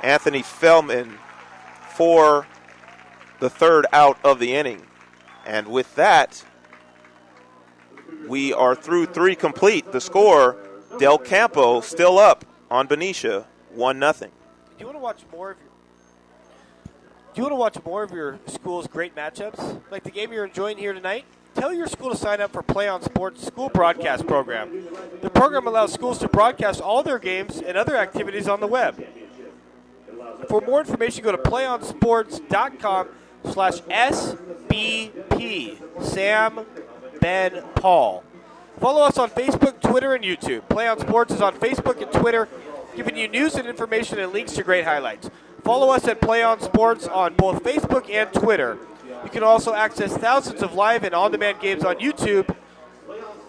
Anthony Feldman, for the third out of the inning. And with that, we are through 3 complete. The score, Del Campo still up on Benicia, 1-0. Do you want to watch more of your school's great matchups, like the game you're enjoying here tonight? Tell your school to sign up for Play on Sports school broadcast program. The program allows schools to broadcast all their games and other activities on the web. For more information, go to playonsports.com/SBP. Sam, Ben, Paul. Follow us on Facebook, Twitter, and YouTube. Play on Sports is on Facebook and Twitter, giving you news and information and links to great highlights. Follow us at Play on Sports on both Facebook and Twitter. You can also access thousands of live and on-demand games on YouTube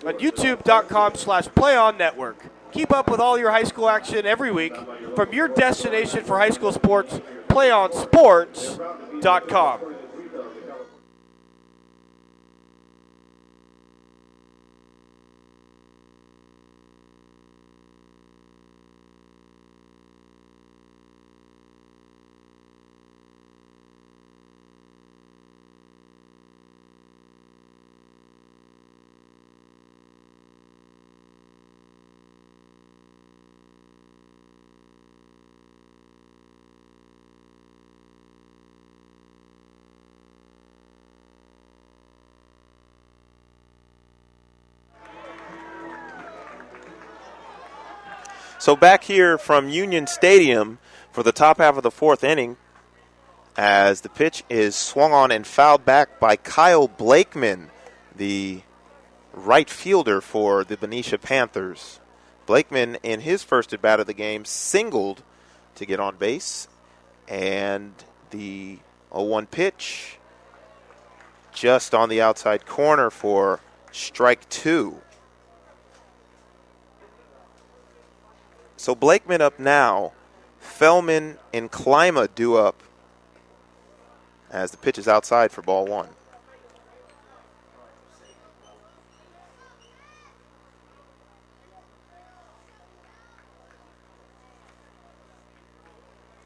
at youtube.com/PlayOnNetwork. Keep up with all your high school action every week from your destination for high school sports, PlayOnSports.com. So back here from Union Stadium for the top half of the fourth inning, as the pitch is swung on and fouled back by Kyle Blakeman, the right fielder for the Benicia Panthers. Blakeman, in his first at bat of the game, singled to get on base, and the 0-1 pitch just on the outside corner for strike two. So Blakeman up now. Fellman and Klima due up as the pitch is outside for ball one.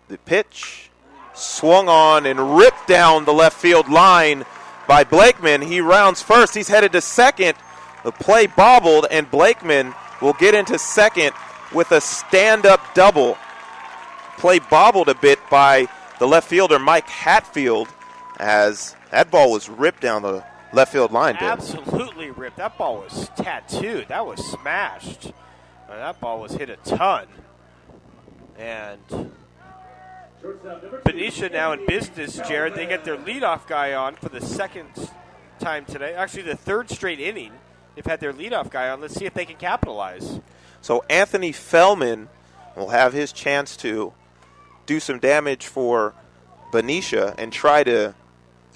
The pitch swung on and ripped down the left field line by Blakeman. He rounds first. He's headed to second. The play bobbled, and Blakeman will get into second with a stand-up double. Play bobbled a bit by the left fielder, Mike Hatfield, as that ball was ripped down the left field line did. Absolutely ripped. That ball was tattooed. That was smashed. That ball was hit a ton. And Benicia now in business, Jared. They get their leadoff guy on for the second time today. Actually, the third straight inning. They've had their leadoff guy on. Let's see if they can capitalize. So Anthony Fellman will have his chance to do some damage for Benicia and try to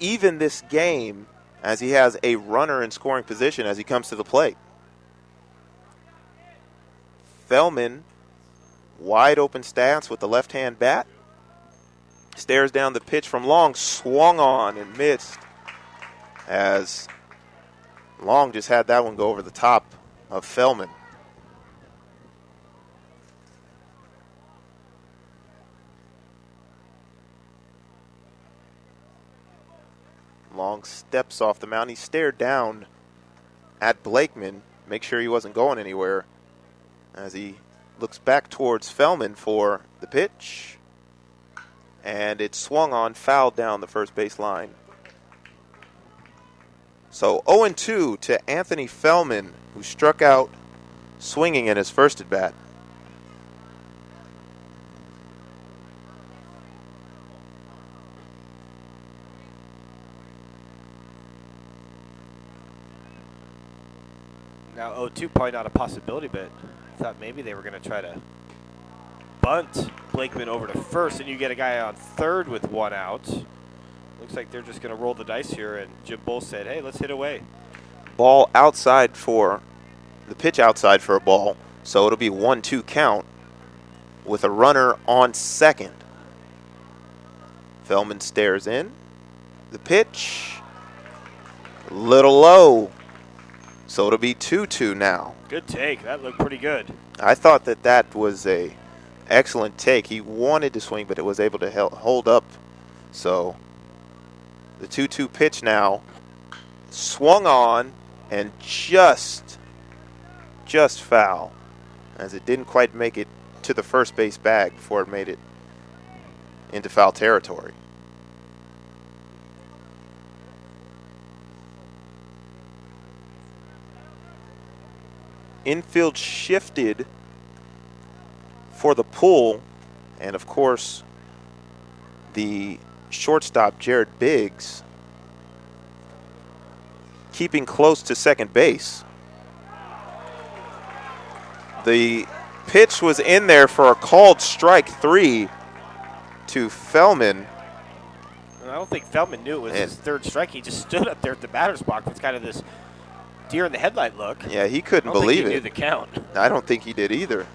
even this game as he has a runner in scoring position as he comes to the plate. Fellman, wide open stance with the left-hand bat. Stares down the pitch from Long, swung on and missed as Long just had that one go over the top of Fellman. Long steps off the mound. He stared down at Blakeman, make sure he wasn't going anywhere, as he looks back towards Fellman for the pitch. And it swung on, fouled down the first base line. So 0-2 to Anthony Fellman, who struck out swinging in his first at bat. Now 0-2 probably not a possibility, but I thought maybe they were going to try to bunt Blakeman over to first, and you get a guy on third with one out. Looks like they're just going to roll the dice here, and Jim Bull said, hey, let's hit away. Ball outside for the pitch outside for a ball, so it'll be 1-2 count with a runner on second. Fellman stares in. The pitch, a little low, so it'll be 2-2 now. Good take. That looked pretty good. I thought that was a excellent take. He wanted to swing, but it was able to hold up. So the 2-2 pitch now swung on and just foul, as it didn't quite make it to the first base bag before it made it into foul territory. Infield shifted for the pull, and of course the shortstop Jared Biggs keeping close to second base. The pitch was in there for a called strike 3 to Fellman. I don't think Fellman knew it was his third strike. He just stood up there at the batter's box with kind of this deer in the headlight look. Yeah, he couldn't I believe don't think he it. knew the count. I don't think he did either.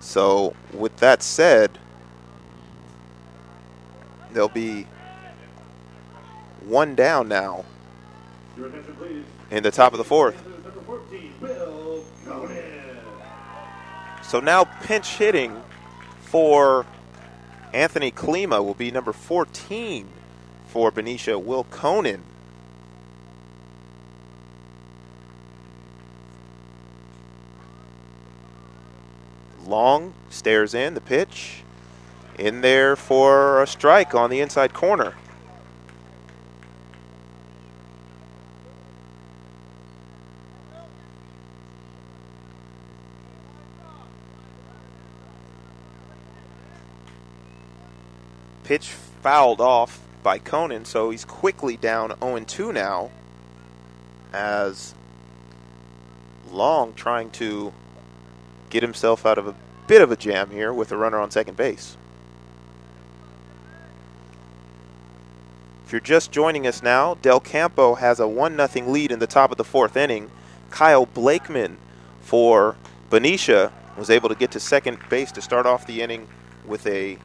So with that said, there'll be one down now in the top of the fourth. So now pinch hitting for Anthony Klima will be number 14 for Benicia, Will Conan. Long stares in the pitch. In there for a strike on the inside corner. Pitch fouled off by Conan, so he's quickly down 0-2 now, as Long trying to get himself out of a bit of a jam here with a runner on second base. If you're just joining us now, Del Campo has a 1-0 lead in the top of the fourth inning. Kyle Blakeman for Benicia was able to get to second base to start off the inning with a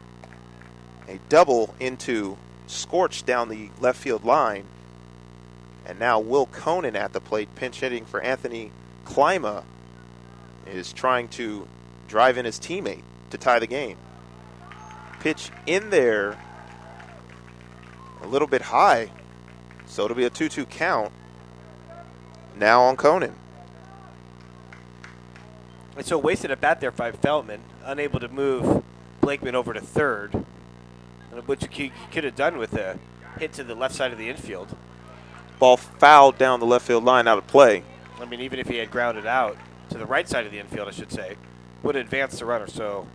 double into Scorch down the left field line. And now Will Conan at the plate, pinch hitting for Anthony Klima, is trying to drive in his teammate to tie the game. Pitch in there a little bit high, so it'll be a 2-2 count now on Conan. And so wasted a bat there by Fellman, unable to move Blakeman over to third, which he could have done with a hit to the left side of the infield. Ball fouled down the left field line, out of play. I mean, even if he had grounded out to the right side of the infield, I should say, would advance the runner. So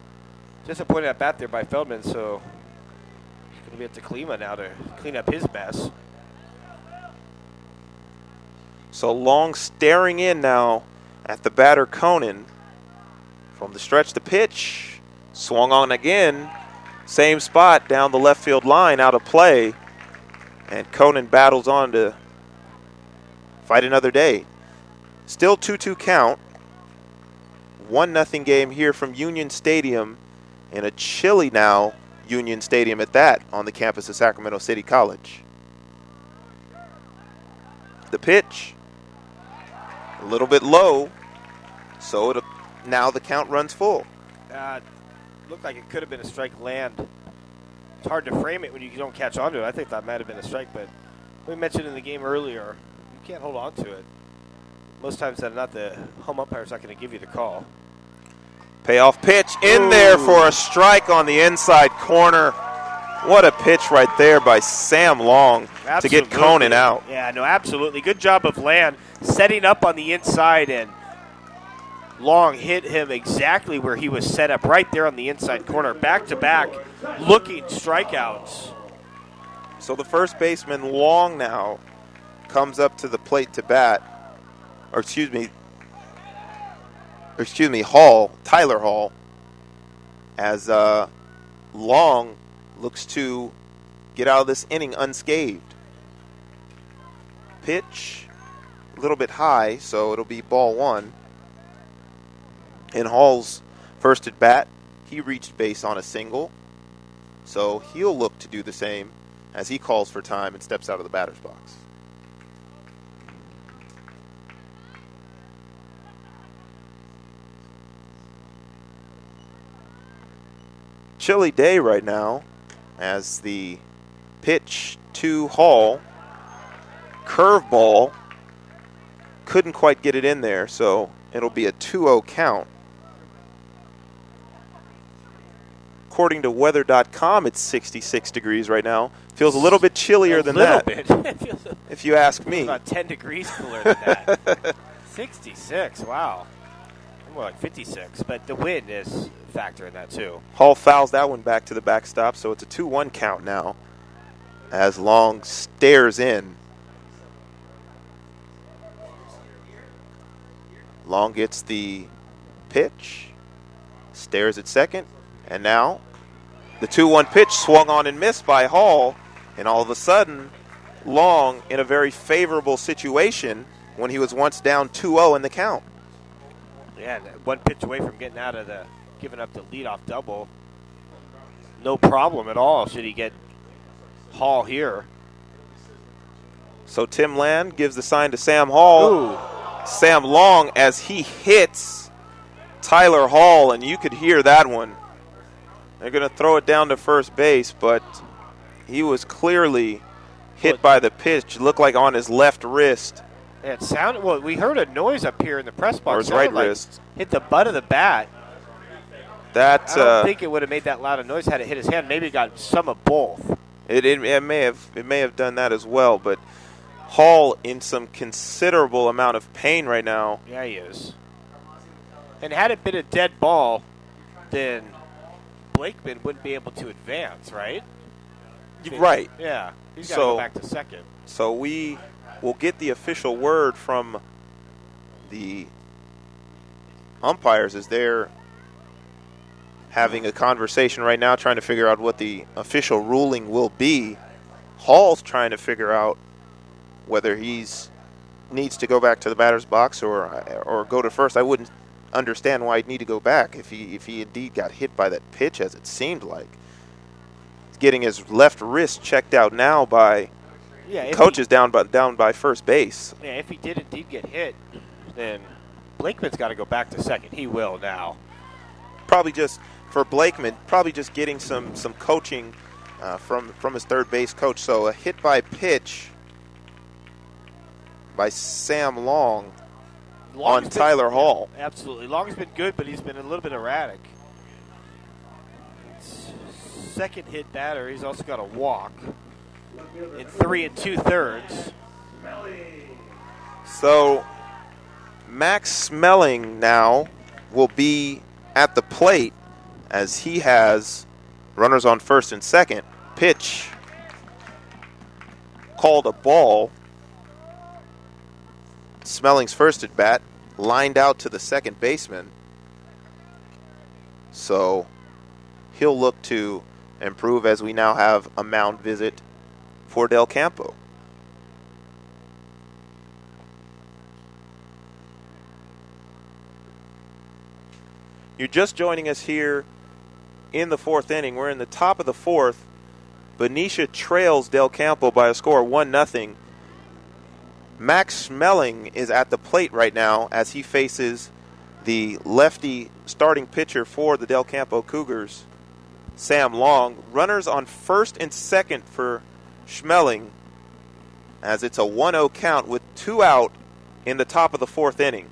disappointed at bat there by Feldman. So he's going to be at Taclima now to clean up his mess. So Long staring in now at the batter, Conan. From the stretch, the pitch. Swung on again. Same spot down the left field line, out of play. And Conan battles on to fight another day. Still 2-2 count. 1-0 game here from Union Stadium, in a chilly now Union Stadium at that, on the campus of Sacramento City College. The pitch, a little bit low, so now the count runs full. Looked like it could have been a strike land. It's hard to frame it when you don't catch onto it. I think that might have been a strike, but we mentioned in the game earlier, you can't hold on to it. Most times that not, the home umpire's not going to give you the call. Payoff pitch in there for a strike on the inside corner. What a pitch right there by Sam Long to get Conan out. Yeah, no, absolutely. Good job of Land setting up on the inside, and Long hit him exactly where he was set up, right there on the inside corner. Back-to-back looking strikeouts. So the first baseman, Long, now comes up to the plate to bat. Or excuse me, Hall, Tyler Hall, as Long looks to get out of this inning unscathed. Pitch, a little bit high, so it'll be ball one. In Hall's first at bat, he reached base on a single, so he'll look to do the same as he calls for time and steps out of the batter's box. Chilly day right now as the pitch to Hall, curveball, couldn't quite get it in there, so it'll be a 2-0 count. According to weather.com, it's 66 degrees right now. Feels a little bit chillier than that. A little bit. If you ask me. About 10 degrees cooler than that. 66, wow. More like 56, but the wind is a factor in that too. Hall fouls that one back to the backstop, so it's a 2-1 count now as Long stares in. Long gets the pitch, stares at second, and now the 2-1 pitch swung on and missed by Hall, and all of a sudden, Long in a very favorable situation when he was once down 2-0 in the count. Yeah, one pitch away from getting out of giving up the leadoff double. No problem at all should he get Hall here. So Tim Land gives the sign to Sam Hall. Ooh. Sam Long as he hits Tyler Hall, and you could hear that one. They're going to throw it down to first base, but he was clearly hit by the pitch. Looked like on his left wrist. It sounded, well, we heard a noise up here in the press box. Or his right wrist. Hit the butt of the bat. I don't think it would have made that loud a noise had it hit his hand. Maybe it got some of both. It may have done that as well, but Hall in some considerable amount of pain right now. Yeah, he is. And had it been a dead ball, then Blakeman wouldn't be able to advance, right? Right. Yeah. He's got to go back to second. So we will get the official word from the umpires as they're having a conversation right now, trying to figure out what the official ruling will be. Hall's trying to figure out whether he's needs to go back to the batter's box or go to first. I wouldn't understand why he'd need to go back if he indeed got hit by that pitch, as it seemed like. He's getting his left wrist checked out now by coaches down by first base. Yeah, if he did indeed get hit, then Blakeman's got to go back to second. He will now. Probably just for Blakeman, probably just getting some coaching from his third base coach. So a hit by pitch by Sam Long on Tyler Hall. Absolutely. Long has been good, but he's been a little bit erratic. Second hit batter, he's also got a walk in 3 2/3. So Max Smelling now will be at the plate as he has runners on first and second. Pitch called a ball. Smelling's first at bat, lined out to the second baseman. So he'll look to improve as we now have a mound visit for Del Campo. You're just joining us here in the fourth inning. We're in the top of the fourth. Benicia trails Del Campo by a score of 1-0. Max Smelling is at the plate right now as he faces the lefty starting pitcher for the Del Campo Cougars, Sam Long. Runners on first and second for Smelling as it's a 1-0 count with 2 out in the top of the fourth inning.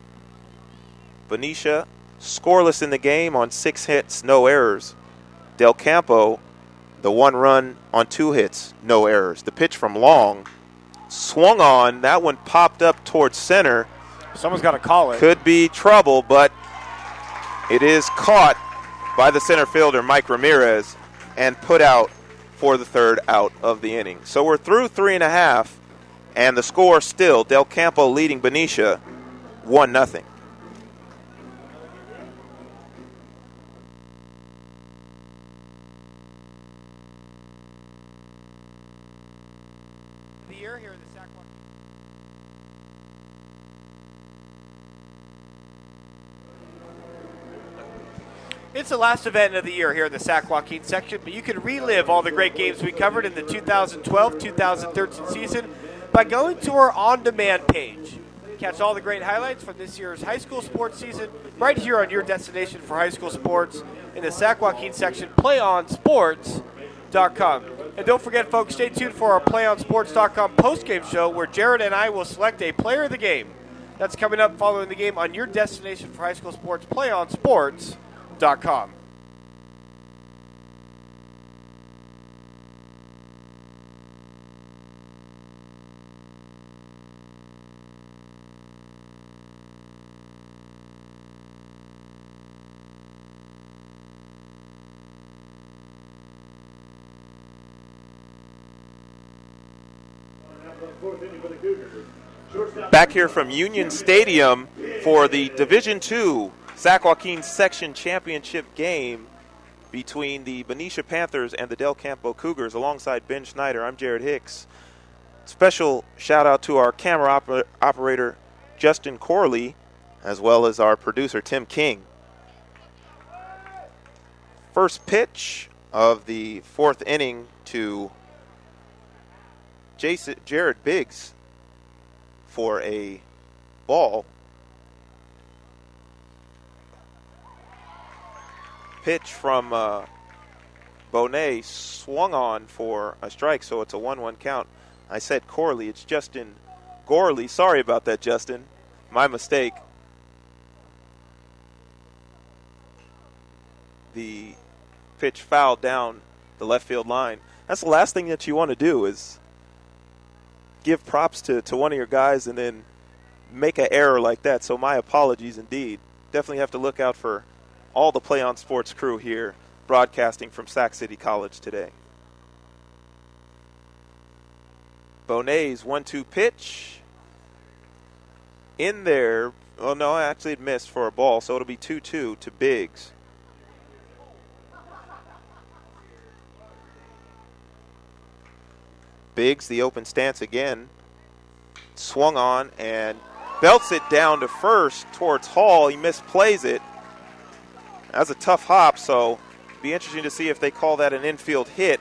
Benicia scoreless in the game on 6 hits, no errors. Del Campo, the 1 run on 2 hits, no errors. The pitch from Long swung on. That one popped up towards center. Someone's got to call it. Could be trouble, but it is caught by the center fielder, Mike Ramirez, and put out for the 3rd out of the inning. So we're through 3.5, and the score still Del Campo leading Benicia 1-0. Here in the Sac-Joaquin. It's the last event of the year here in the Sac-Joaquin section, but you can relive all the great games we covered in the 2012-2013 season by going to our on-demand page. Catch all the great highlights from this year's high school sports season right here on your destination for high school sports in the Sac-Joaquin section, playonsports.com. And don't forget, folks, stay tuned for our playonsports.com postgame show where Jared and I will select a player of the game. That's coming up following the game on your destination for high school sports, playonsports.com. Back here from Union Stadium for the Division II Sac-Joaquin Section Championship game between the Benicia Panthers and the Del Campo Cougars. Alongside Ben Schneider, I'm Jared Hicks. Special shout out to our camera operator Justin Corley, as well as our producer Tim King. First pitch of the 4th inning to Jared Biggs for a ball. Pitch from Bonet swung on for a strike, so it's a 1-1 count. I said Corley, it's Justin Gorley. Sorry about that, Justin. My mistake. The pitch fouled down the left field line. That's the last thing that you want to do is give props to one of your guys and then make an error like that. So my apologies indeed. Definitely have to look out for all the Play On Sports crew here broadcasting from Sac City College today. Bonet's 1-2 pitch. In there. Oh, no, actually it missed for a ball, so it'll be 2-2 to Biggs. Biggs, the open stance again. Swung on and belts it down to first towards Hall. He misplays it. That's a tough hop, so be interesting to see if they call that an infield hit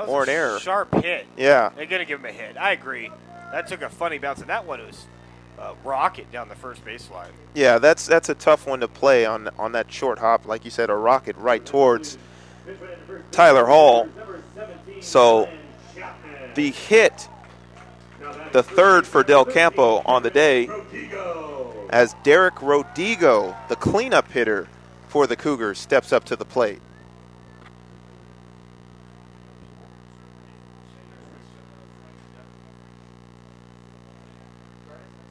or an error. Sharp hit. Yeah. They're going to give him a hit. I agree. That took a funny bounce, and that one was rocket down the first baseline. Yeah, that's a tough one to play on that short hop. Like you said, a rocket right towards Tyler Hall. So the hit, the 3rd for Del Campo on the day, as Derek Rodigo, the cleanup hitter for the Cougars, steps up to the plate.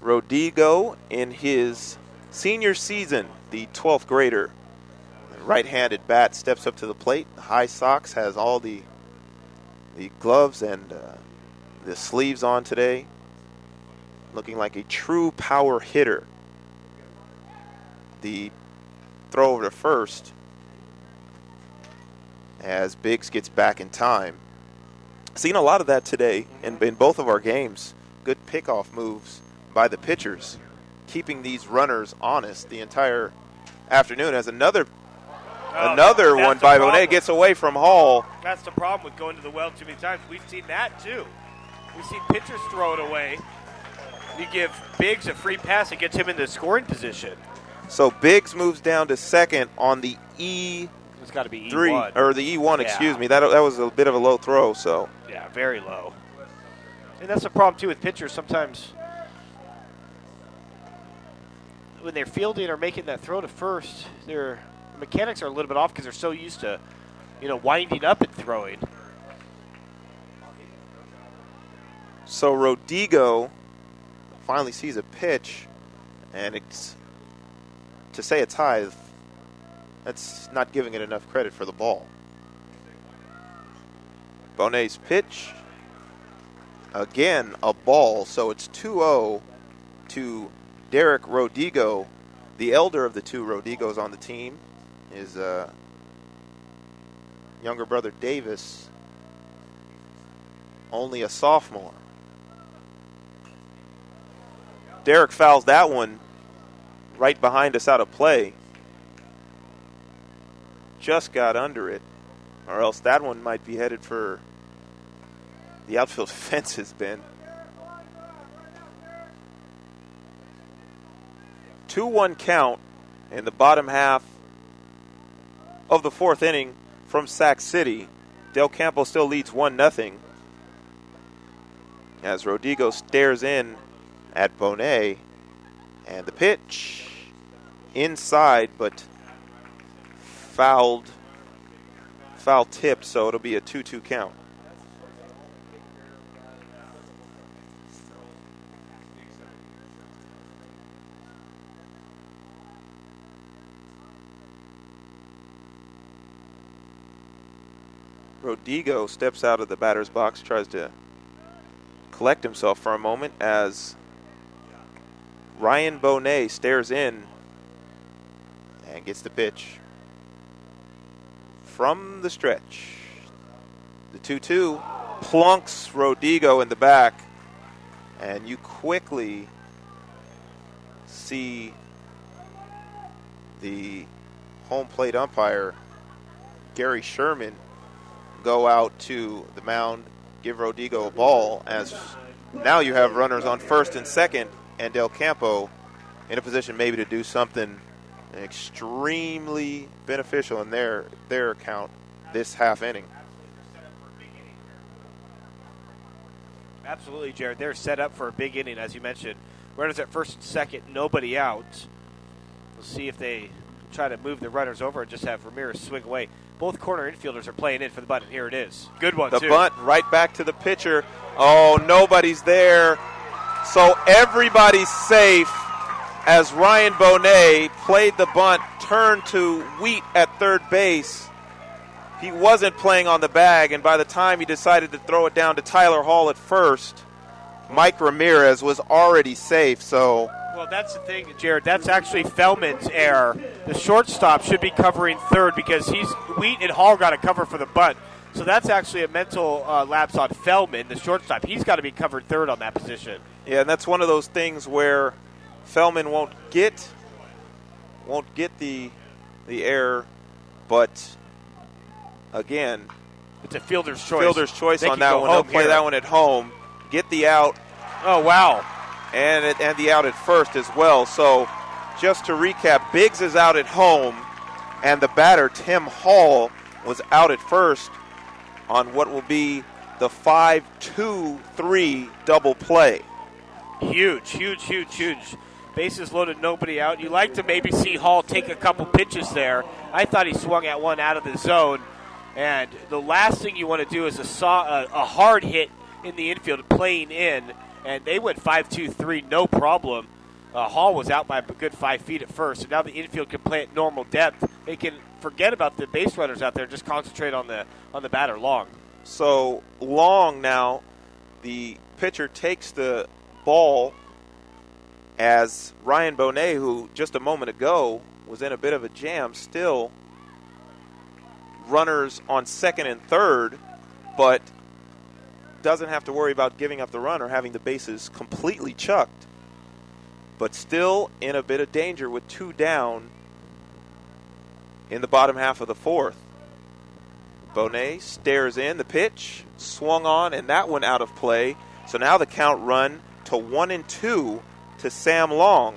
Rodrigo in his senior season, the 12th grader. Right-handed bat steps up to the plate. The high socks, has all the gloves and the sleeves on today. Looking like a true power hitter. The throw over to first as Biggs gets back in time. Seen a lot of that today in both of our games. Good pickoff moves by the pitchers, keeping these runners honest the entire afternoon. As another one by Bonet gets away from Hall. That's the problem with going to the well too many times. We've seen that too. We've seen pitchers throw it away. You give Biggs a free pass, it gets him in the scoring position. So Biggs moves down to second on the It's got to be E3 E1. or the E1. Excuse me. That was a bit of a low throw. So yeah, very low. And that's the problem too with pitchers. Sometimes when they're fielding or making that throw to first, their mechanics are a little bit off because they're so used to, winding up and throwing. So Rodrigo finally sees a pitch, and to say it's high, that's not giving it enough credit for the ball. Bonet's pitch, again a ball, so it's 2-0 to Derek Rodrigo, the elder of the two Rodrigos on the team. His younger brother Davis, only a sophomore. Derek fouls that one right behind us out of play. Just got under it, or else that one might be headed for the outfield fences, Ben. 2-1 count in the bottom half of the fourth inning from Sac City. Del Campo still leads 1-0 as Rodrigo stares in at Bonet, and the pitch inside, but foul tipped, so it'll be a 2-2 count. Rodrigo steps out of the batter's box, tries to collect himself for a moment as Ryan Bonet stares in and gets the pitch from the stretch. The 2-2 plunks Rodrigo in the back, and you quickly see the home plate umpire, Gary Sherman, go out to the mound, give Rodrigo a ball, as now you have runners on first and second, and Del Campo in a position maybe to do something extremely beneficial in their account this half inning. Absolutely, Jared. They're set up for a big inning, as you mentioned. Runners at first and second, nobody out. We'll see if they try to move the runners over and just have Ramirez swing away. Both corner infielders are playing in for the bunt, and here it is. Good one, the too. Bunt right back to the pitcher. Oh, nobody's there. So everybody's safe as Ryan Bonet played the bunt, turned to Wheat at third base. He wasn't playing on the bag, and by the time he decided to throw it down to Tyler Hall at first, Mike Ramirez was already safe. So, well, that's the thing, Jared. That's actually Feldman's error. The shortstop should be covering third because Wheat and Hall got to cover for the bunt. So that's actually a mental lapse on Feldman, the shortstop. He's got to be covered third on that position. Yeah, and that's one of those things where Feldman won't get the error, but again, it's a fielder's choice. Fielder's choice They on can that go one. They'll home play here. that one at home, get the out. Oh, wow. And the out at first as well. So just to recap, Biggs is out at home, and the batter, Tim Hall, was out at first on what will be the 5-2-3 double play. Huge. Bases loaded, nobody out. You like to maybe see Hall take a couple pitches there. I thought he swung at one out of the zone. And the last thing you want to do is a hard hit in the infield, playing in. and they went 5-2-3, no problem. Hall was out by a good 5 feet at first, so now the infield can play at normal depth. They can forget about the base runners out there, just concentrate on the batter Long. So Long now, the pitcher takes the ball as Ryan Bonet, who just a moment ago was in a bit of a jam, still runners on second and third, but doesn't have to worry about giving up the run or having the bases completely chucked, but still in a bit of danger with 2 down in the bottom half of the fourth. Bonet stares in, the pitch swung on, and that one out of play. So now the count run to 1-2 to Sam Long.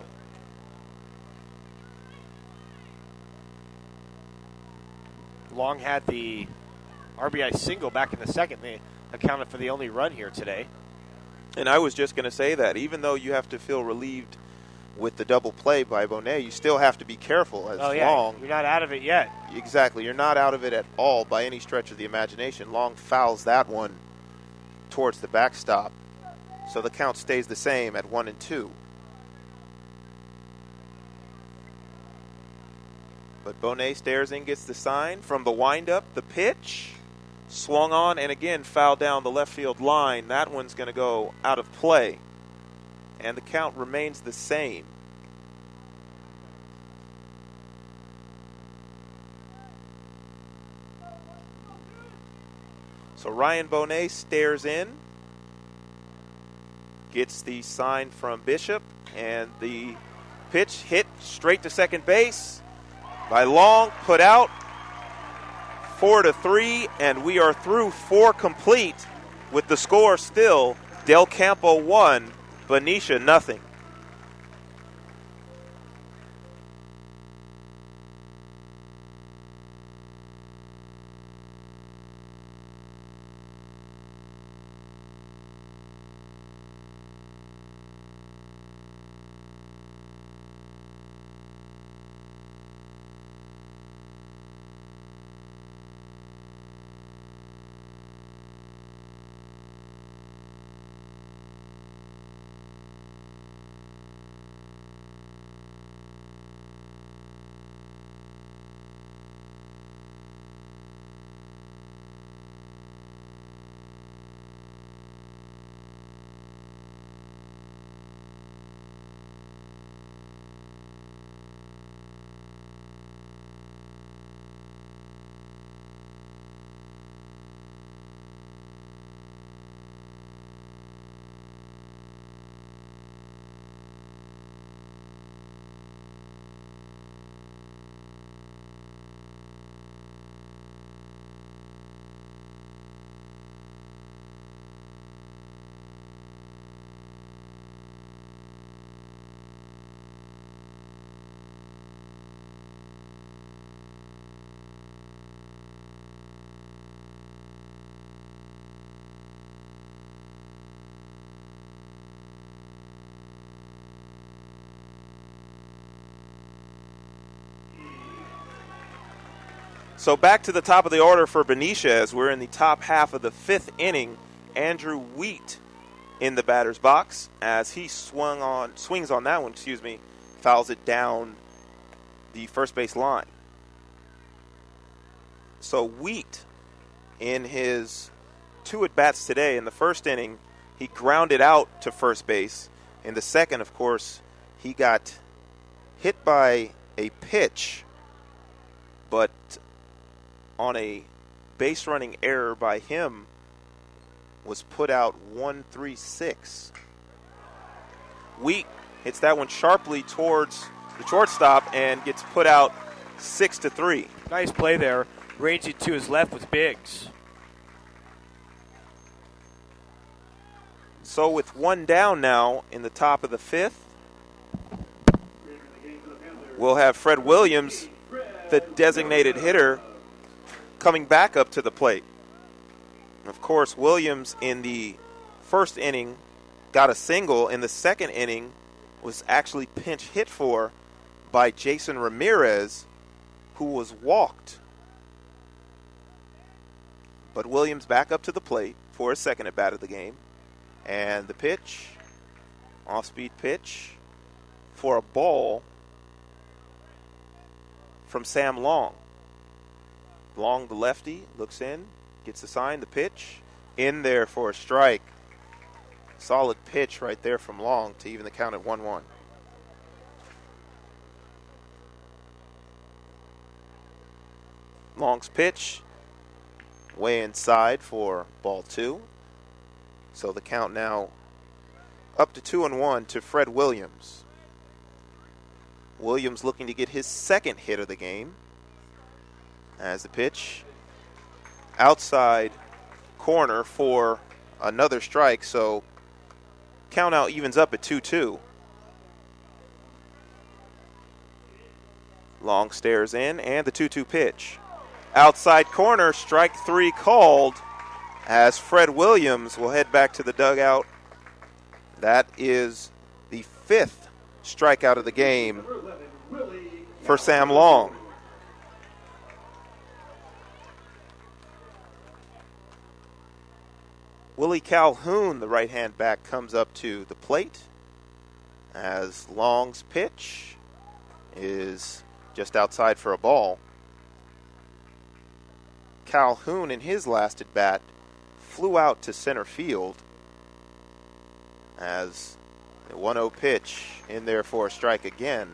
Long had the RBI single back in the second. They accounted for the only run here today. And I was just going to say that even though you have to feel relieved with the double play by Bonet, you still have to be careful as Long. You're not out of it yet. Exactly. You're not out of it at all by any stretch of the imagination. Long fouls that one towards the backstop. So the count stays the same at 1-2. But Bonet stares in, gets the sign from the windup. The pitch swung on and again fouled down the left field line. That one's going to go out of play. And the count remains the same. So Ryan Bonet stares in, gets the sign from Bishop, and the pitch hit straight to second base by Long, put out 4-3, and we are through 4 complete with the score still Del Campo 1, Benicia nothing. So back to the top of the order for Benicia as we're in the top half of the 5th inning. Andrew Wheat in the batter's box as he swings on that one, fouls it down the first base line. So Wheat, in his 2 at-bats today, in the first inning, he grounded out to first base. In the second, of course, he got hit by a pitch, but on a base running error by him, was put out 1-3-6. Wheat hits that one sharply towards the shortstop and gets put out 6-3. Nice play there. Ranging to his left was Biggs. So with 1 down now in the top of the 5th, we'll have Fred Williams, the designated hitter, coming back up to the plate. Of course, Williams in the first inning got a single. In the second inning was actually pinch hit for by Jason Ramirez, who was walked. But Williams back up to the plate for his second at bat of the game. And the pitch, off-speed pitch for a ball from Sam Long. Long, the lefty, looks in, gets the sign, the pitch, in there for a strike. Solid pitch right there from Long to even the count at 1-1. Long's pitch, way inside for ball 2. So the count now up to 2-1 to Fred Williams. Williams looking to get his second hit of the game. As the pitch, outside corner for another strike. So count out evens up at 2-2. Long stares in, and the 2-2 pitch. Outside corner, strike 3 called, as Fred Williams will head back to the dugout. That is the 5th strikeout of the game for Sam Long. Willie Calhoun, the right-hand back, comes up to the plate as Long's pitch is just outside for a ball. Calhoun, in his last at bat, flew out to center field as the 1-0 pitch in there for a strike again.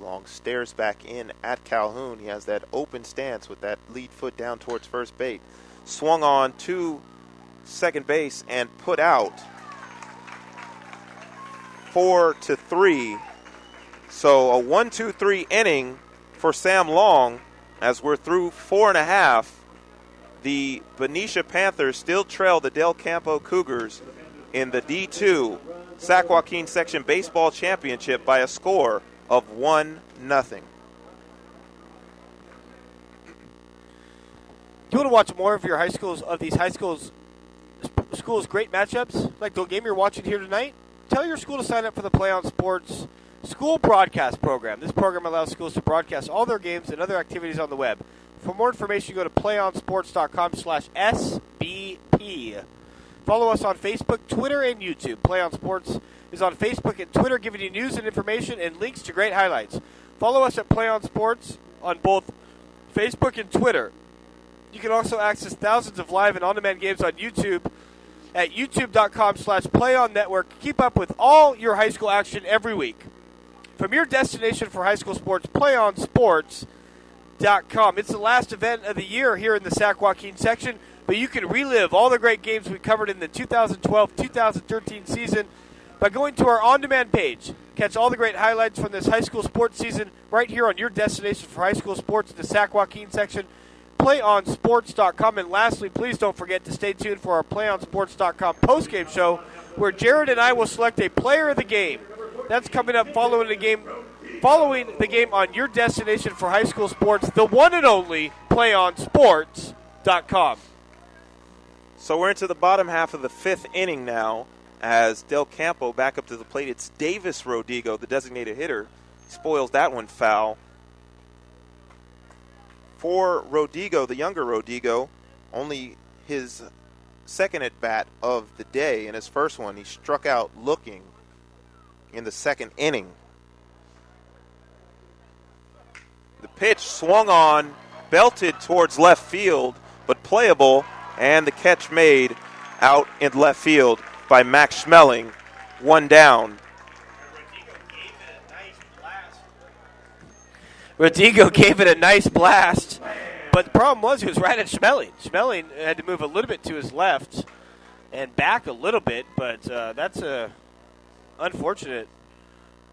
Long stares back in at Calhoun. He has that open stance with that lead foot down towards first base. Swung on to second base and put out 4-3. So a 1-2-3 inning for Sam Long as we're through 4.5. The Benicia Panthers still trail the Del Campo Cougars in the D2 Sac-Joaquin Section Baseball Championship by a score of 1-0. Do you want to watch more of your high schools, of these high schools great matchups, like the game you're watching here tonight? Tell your school to sign up for the Play On Sports School Broadcast Program. This program allows schools to broadcast all their games and other activities on the web. For more information, go to playonsports.com/SBP. Follow us on Facebook, Twitter, and YouTube. Play On Sports is on Facebook and Twitter, giving you news and information and links to great highlights. Follow us at Play On Sports on both Facebook and Twitter. You can also access thousands of live and on-demand games on YouTube at youtube.com/PlayOnNetwork. Keep up with all your high school action every week. From your destination for high school sports, PlayOnSports.com. It's the last event of the year here in the Sac-Joaquin section, but you can relive all the great games we covered in the 2012-2013 season by going to our on-demand page. Catch all the great highlights from this high school sports season right here on your destination for high school sports in the Sac-Joaquin section, PlayOnSports.com. And lastly, please don't forget to stay tuned for our PlayOnSports.com postgame show, where Jared and I will select a player of the game. That's coming up following the game on your destination for high school sports, the one and only PlayOnSports.com. So we're into the bottom half of the 5th inning now as Del Campo back up to the plate. It's Davis Rodigo, the designated hitter. Spoils that one foul. For Rodigo, the younger Rodigo, only his second at bat of the day. In his first one, he struck out looking in the 2nd inning. The pitch swung on, belted towards left field, but playable, and the catch made out in left field by Max Schmeling. 1 down. Rodigo gave it a nice blast, but the problem was he was right at Schmeling. Schmeling had to move a little bit to his left and back a little bit, but that's unfortunate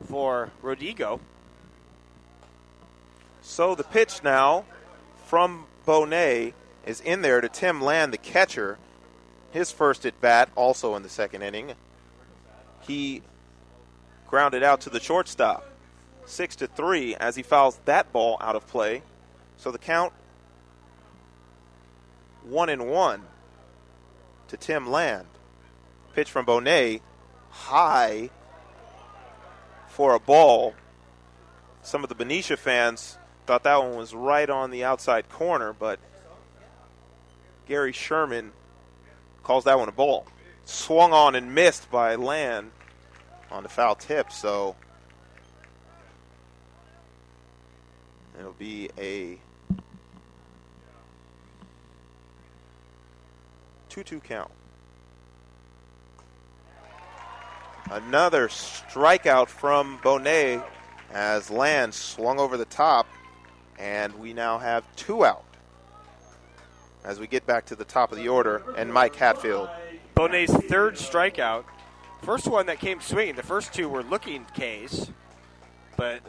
for Rodigo. So the pitch now from Bonet is in there to Tim Land, the catcher. His first at bat, also in the 2nd inning. He grounded out to the shortstop. 6-3 as he fouls that ball out of play. So the count 1-1 to Tim Land. Pitch from Bonet, high for a ball. Some of the Benicia fans thought that one was right on the outside corner, but Gary Sherman calls that one a ball. Swung on and missed by Land on the foul tip, so it'll be a 2-2 count. Another strikeout from Bonet as Land swung over the top, and we now have 2 out as we get back to the top of the order, and Mike Hatfield. Bonet's third strikeout. First one that came swinging. The first 2 were looking Ks. But,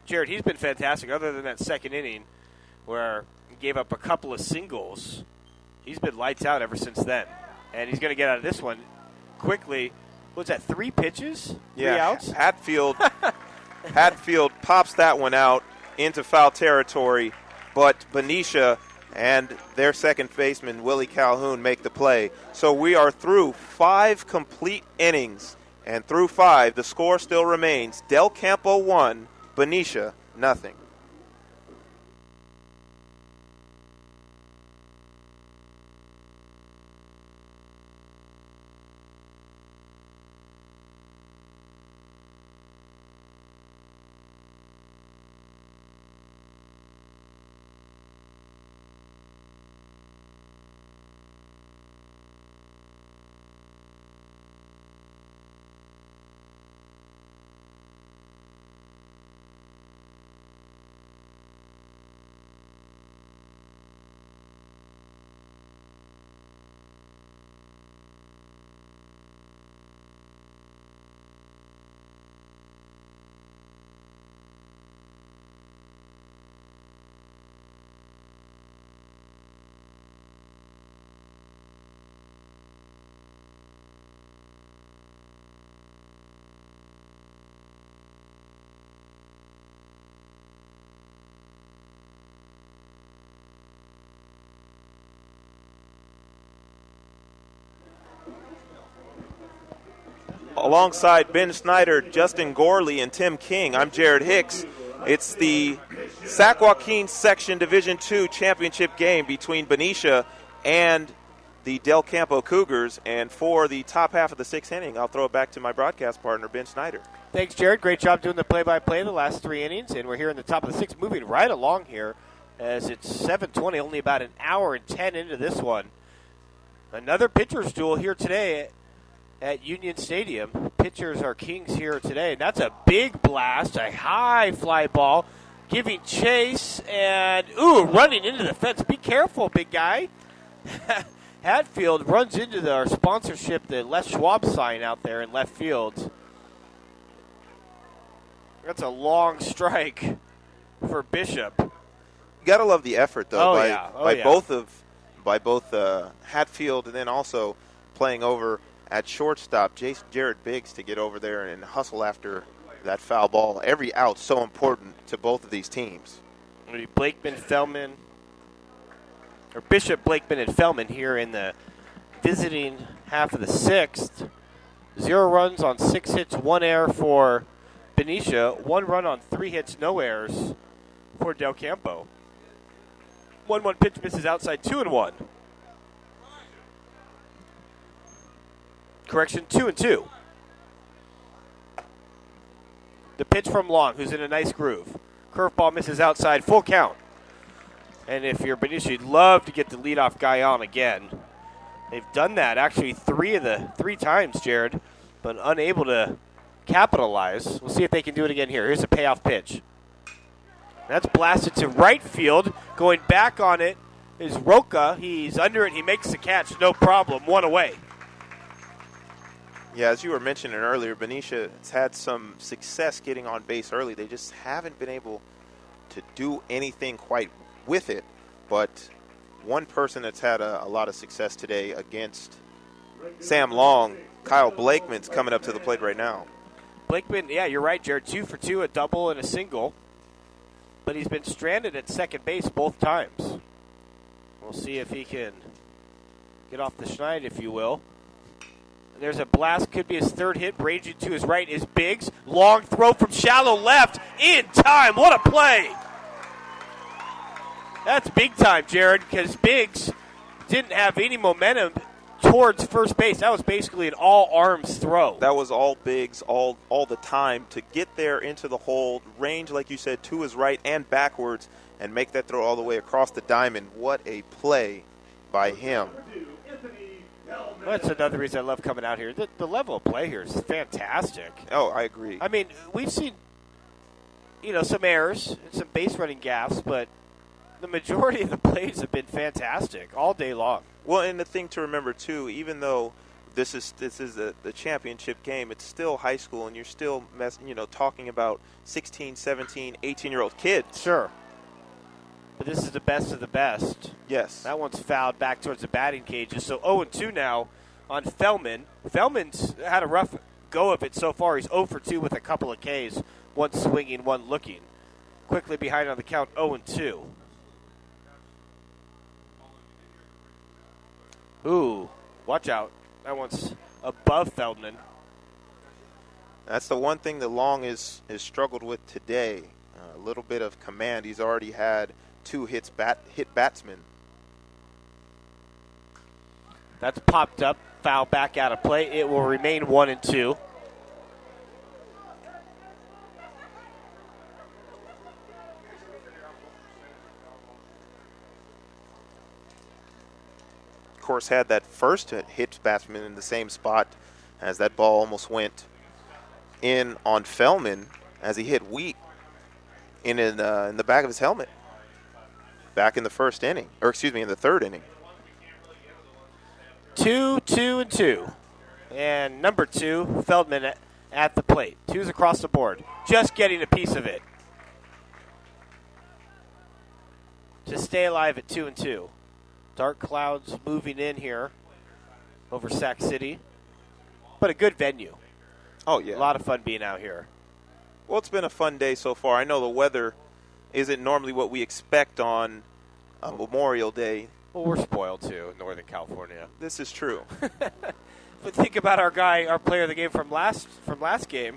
Jared, he's been fantastic. Other than that second inning where he gave up a couple of singles, he's been lights out ever since then. And he's going to get out of this one quickly. What's that, 3 pitches? 3 outs? Hatfield pops that one out into foul territory, but Benicia and their second baseman, Willie Calhoun, make the play. So we are through 5 complete innings, and through 5, the score still remains Del Campo 1, Benicia nothing. Alongside Ben Snyder, Justin Gorley, and Tim King, I'm Jared Hicks. It's the Sac-Joaquin Section Division II championship game between Benicia and the Del Campo Cougars. And for the top half of the 6th inning, I'll throw it back to my broadcast partner, Ben Snyder. Thanks, Jared. Great job doing the play-by-play the last 3 innings. And we're here in the top of the 6th, moving right along here as it's 7:20, only about an hour and 10 into this one. Another pitcher's duel here today at Union Stadium. Pitchers are kings here today. And that's a big blast, a high fly ball, giving chase, and, running into the fence. Be careful, big guy. Hatfield runs into our sponsorship, the Les Schwab sign out there in left field. That's a long strike for Bishop. You got to love the effort, though, by both Hatfield and then also playing over at shortstop, Jared Biggs, to get over there and hustle after that foul ball. Every out so important to both of these teams. Bishop, Blakeman, and Fellman here in the visiting half of the 6th. 0 runs on 6 hits, 1 error for Benicia. 1 run on 3 hits, no errors for Del Campo. 1-1 pitch misses outside, 2-1. Correction, 2-2. The pitch from Long, who's in a nice groove. Curveball misses outside, full count. And if you're Benicia, you'd love to get the leadoff guy on again. They've done that actually 3 times, Jared, but unable to capitalize. We'll see if they can do it again here. Here's a payoff pitch. That's blasted to right field. Going back on it is Roca. He's under it. He makes the catch. No problem. 1 away. Yeah, as you were mentioning earlier, Benicia has had some success getting on base early. They just haven't been able to do anything quite with it. But one person that's had a lot of success today against Sam Long, Kyle Blakeman's coming up to the plate right now. Blakeman, yeah, you're right, Jared. 2 for 2, a double and a single. But he's been stranded at second base both times. We'll see if he can get off the schneid, if you will. There's a blast, could be his 3rd hit. Ranging to his right is Biggs. Long throw from shallow left in time. What a play. That's big time, Jared, because Biggs didn't have any momentum towards first base. That was basically an all-arms throw. That was all bigs all the time to get there into the hole, range, like you said, to his right and backwards, and make that throw all the way across the diamond. What a play by him. That's another reason I love coming out here. The level of play here is fantastic. Oh, I agree. I mean, we've seen, some errors and some base running gaffes, but the majority of the plays have been fantastic all day long. Well, and the thing to remember, too, even though this is the championship game, it's still high school, and you're still talking about 16, 17, 18-year-old kids. Sure. But this is the best of the best. Yes. That one's fouled back towards the batting cages. So 0-2 now on Feldman. Feldman's had a rough go of it so far. He's 0 for 2 with a couple of Ks, one swinging, one looking. Quickly behind on the count, 0-2. Ooh, watch out. That one's above Feldman. That's the one thing that Long is struggled with today. A little bit of command. He's already had 2 hit batsmen. That's popped up. Foul back out of play. It will remain 1-2. Of course, had that first hit batsman in the same spot as that ball almost went in on Feldman as he hit Wheat in the back of his helmet back in the first inning, or excuse me, in the third inning. 2-2-2. And number 2, Feldman at the plate. 2's across the board. Just getting a piece of it. To stay alive at 2-2. Dark clouds moving in here over Sac City. But a good venue. Oh, yeah. A lot of fun being out here. Well, it's been a fun day so far. I know the weather isn't normally what we expect on Memorial Day. Well, we're spoiled, too, in Northern California. This is true. But think about our player of the game from last game,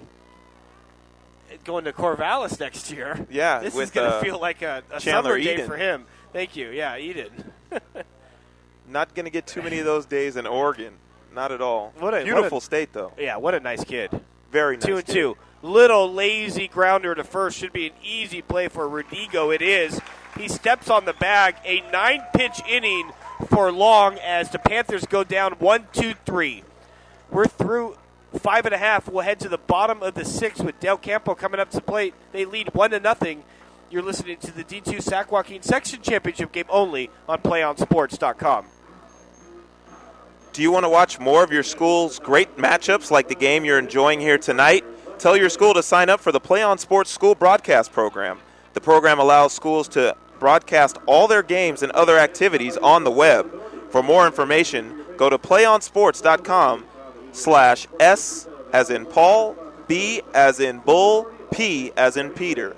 going to Corvallis next year. Yeah. This is going to feel like a summer day for him. Thank you. Yeah, Eden. Not going to get too many of those days in Oregon. Not at all. Beautiful state, though. Yeah, what a nice kid. Very nice. 2-2. Little lazy grounder to first. Should be an easy play for Rodrigo. It is. He steps on the bag. A 9-pitch inning for Long as the Panthers go down 1-2-3. We're through 5.5. We'll head to the bottom of the 6th with Del Campo coming up to the plate. They lead 1-0. You're listening to the D2 Sac-Joaquin Section Championship game only on PlayOnSports.com. Do you want to watch more of your school's great matchups like the game you're enjoying here tonight? Tell your school to sign up for the Play on Sports School Broadcast Program. The program allows schools to broadcast all their games and other activities on the web. For more information, go to playonsports.com/S as in Paul, B as in Bull, P as in Peter.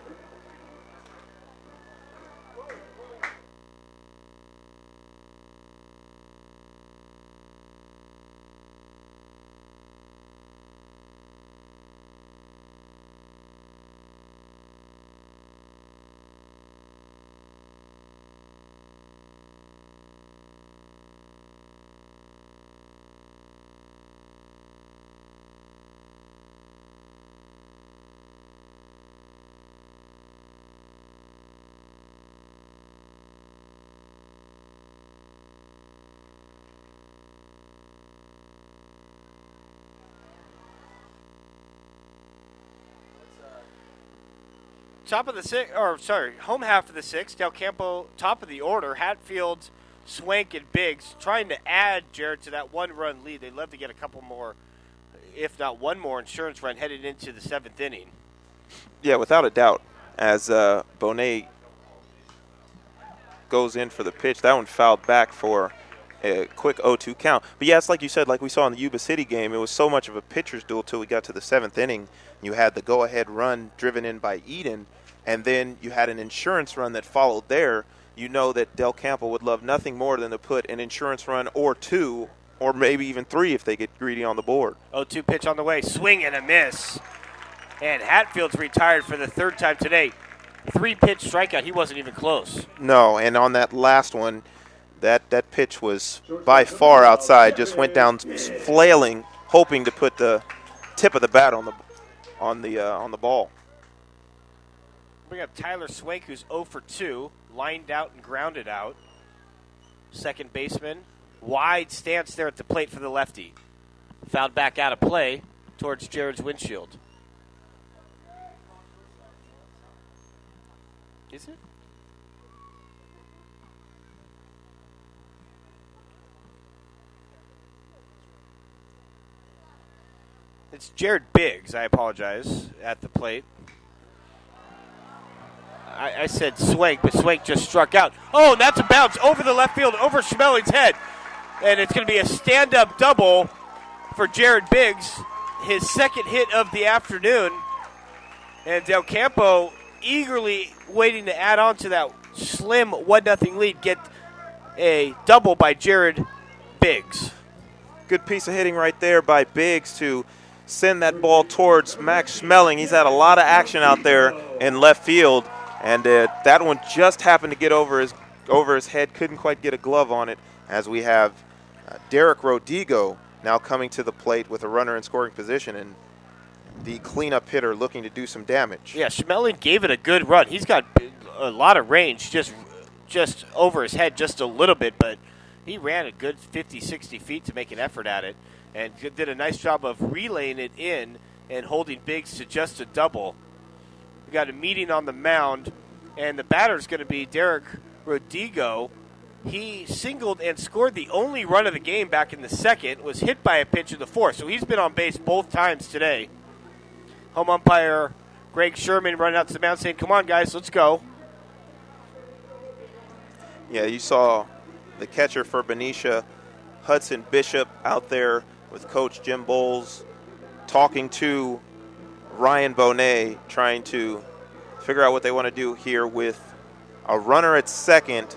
Home half of the 6th. Del Campo, top of the order. Hatfield, Swank, and Biggs trying to add, Jared, to that 1-run lead. They'd love to get a couple more, if not one more, insurance run headed into the 7th inning. Yeah, without a doubt. As Bonet goes in for the pitch, that one fouled back for a quick 0-2 count. But yeah, it's like you said, like we saw in the Yuba City game, it was so much of a pitcher's duel till we got to the 7th inning. You had the go-ahead run driven in by Eden, and then you had an insurance run that followed there. You know that Del Campo would love nothing more than to put an insurance run or 2, or maybe even 3 if they get greedy on the board. 0-2 pitch on the way. Swing and a miss. And Hatfield's retired for the 3rd time today. 3-pitch strikeout. He wasn't even close. No, and on that last one, That pitch was by far outside. Just went down flailing, hoping to put the tip of the bat on the ball. We got Tyler Swank, who's 0 for 2, lined out and grounded out. Second baseman, wide stance there at the plate for the lefty. Fouled back out of play towards Jared's windshield. Is it? It's Jared Biggs, I apologize, at the plate. I said Swank, but Swank just struck out. Oh, and that's a bounce over the left field, over Schmeling's head. And it's going to be a stand-up double for Jared Biggs, his second hit of the afternoon. And Del Campo eagerly waiting to add on to that slim 1-0 lead, get a double by Jared Biggs. Good piece of hitting right there by Biggs to send that ball towards Max Schmeling. He's had a lot of action out there in left field, and that one just happened to get over his head. Couldn't quite get a glove on it, as we have Derek Rodigo now coming to the plate with a runner in scoring position, and the cleanup hitter looking to do some damage. Yeah, Schmeling gave it a good run. He's got a lot of range, just over his head just a little bit, but he ran a good 50, 60 feet to make an effort at it and did a nice job of relaying it in and holding Biggs to just a double. We got a meeting on the mound, and the batter's going to be Derek Rodigo. He singled and scored the only run of the game back in the second, was hit by a pitch in the fourth, so he's been on base both times today. Home umpire Greg Sherman running out to the mound saying, come on, guys, let's go. Yeah, you saw the catcher for Benicia, Hudson Bishop, out there with Coach Jim Bowles talking to Ryan Bonet, trying to figure out what they want to do here with a runner at second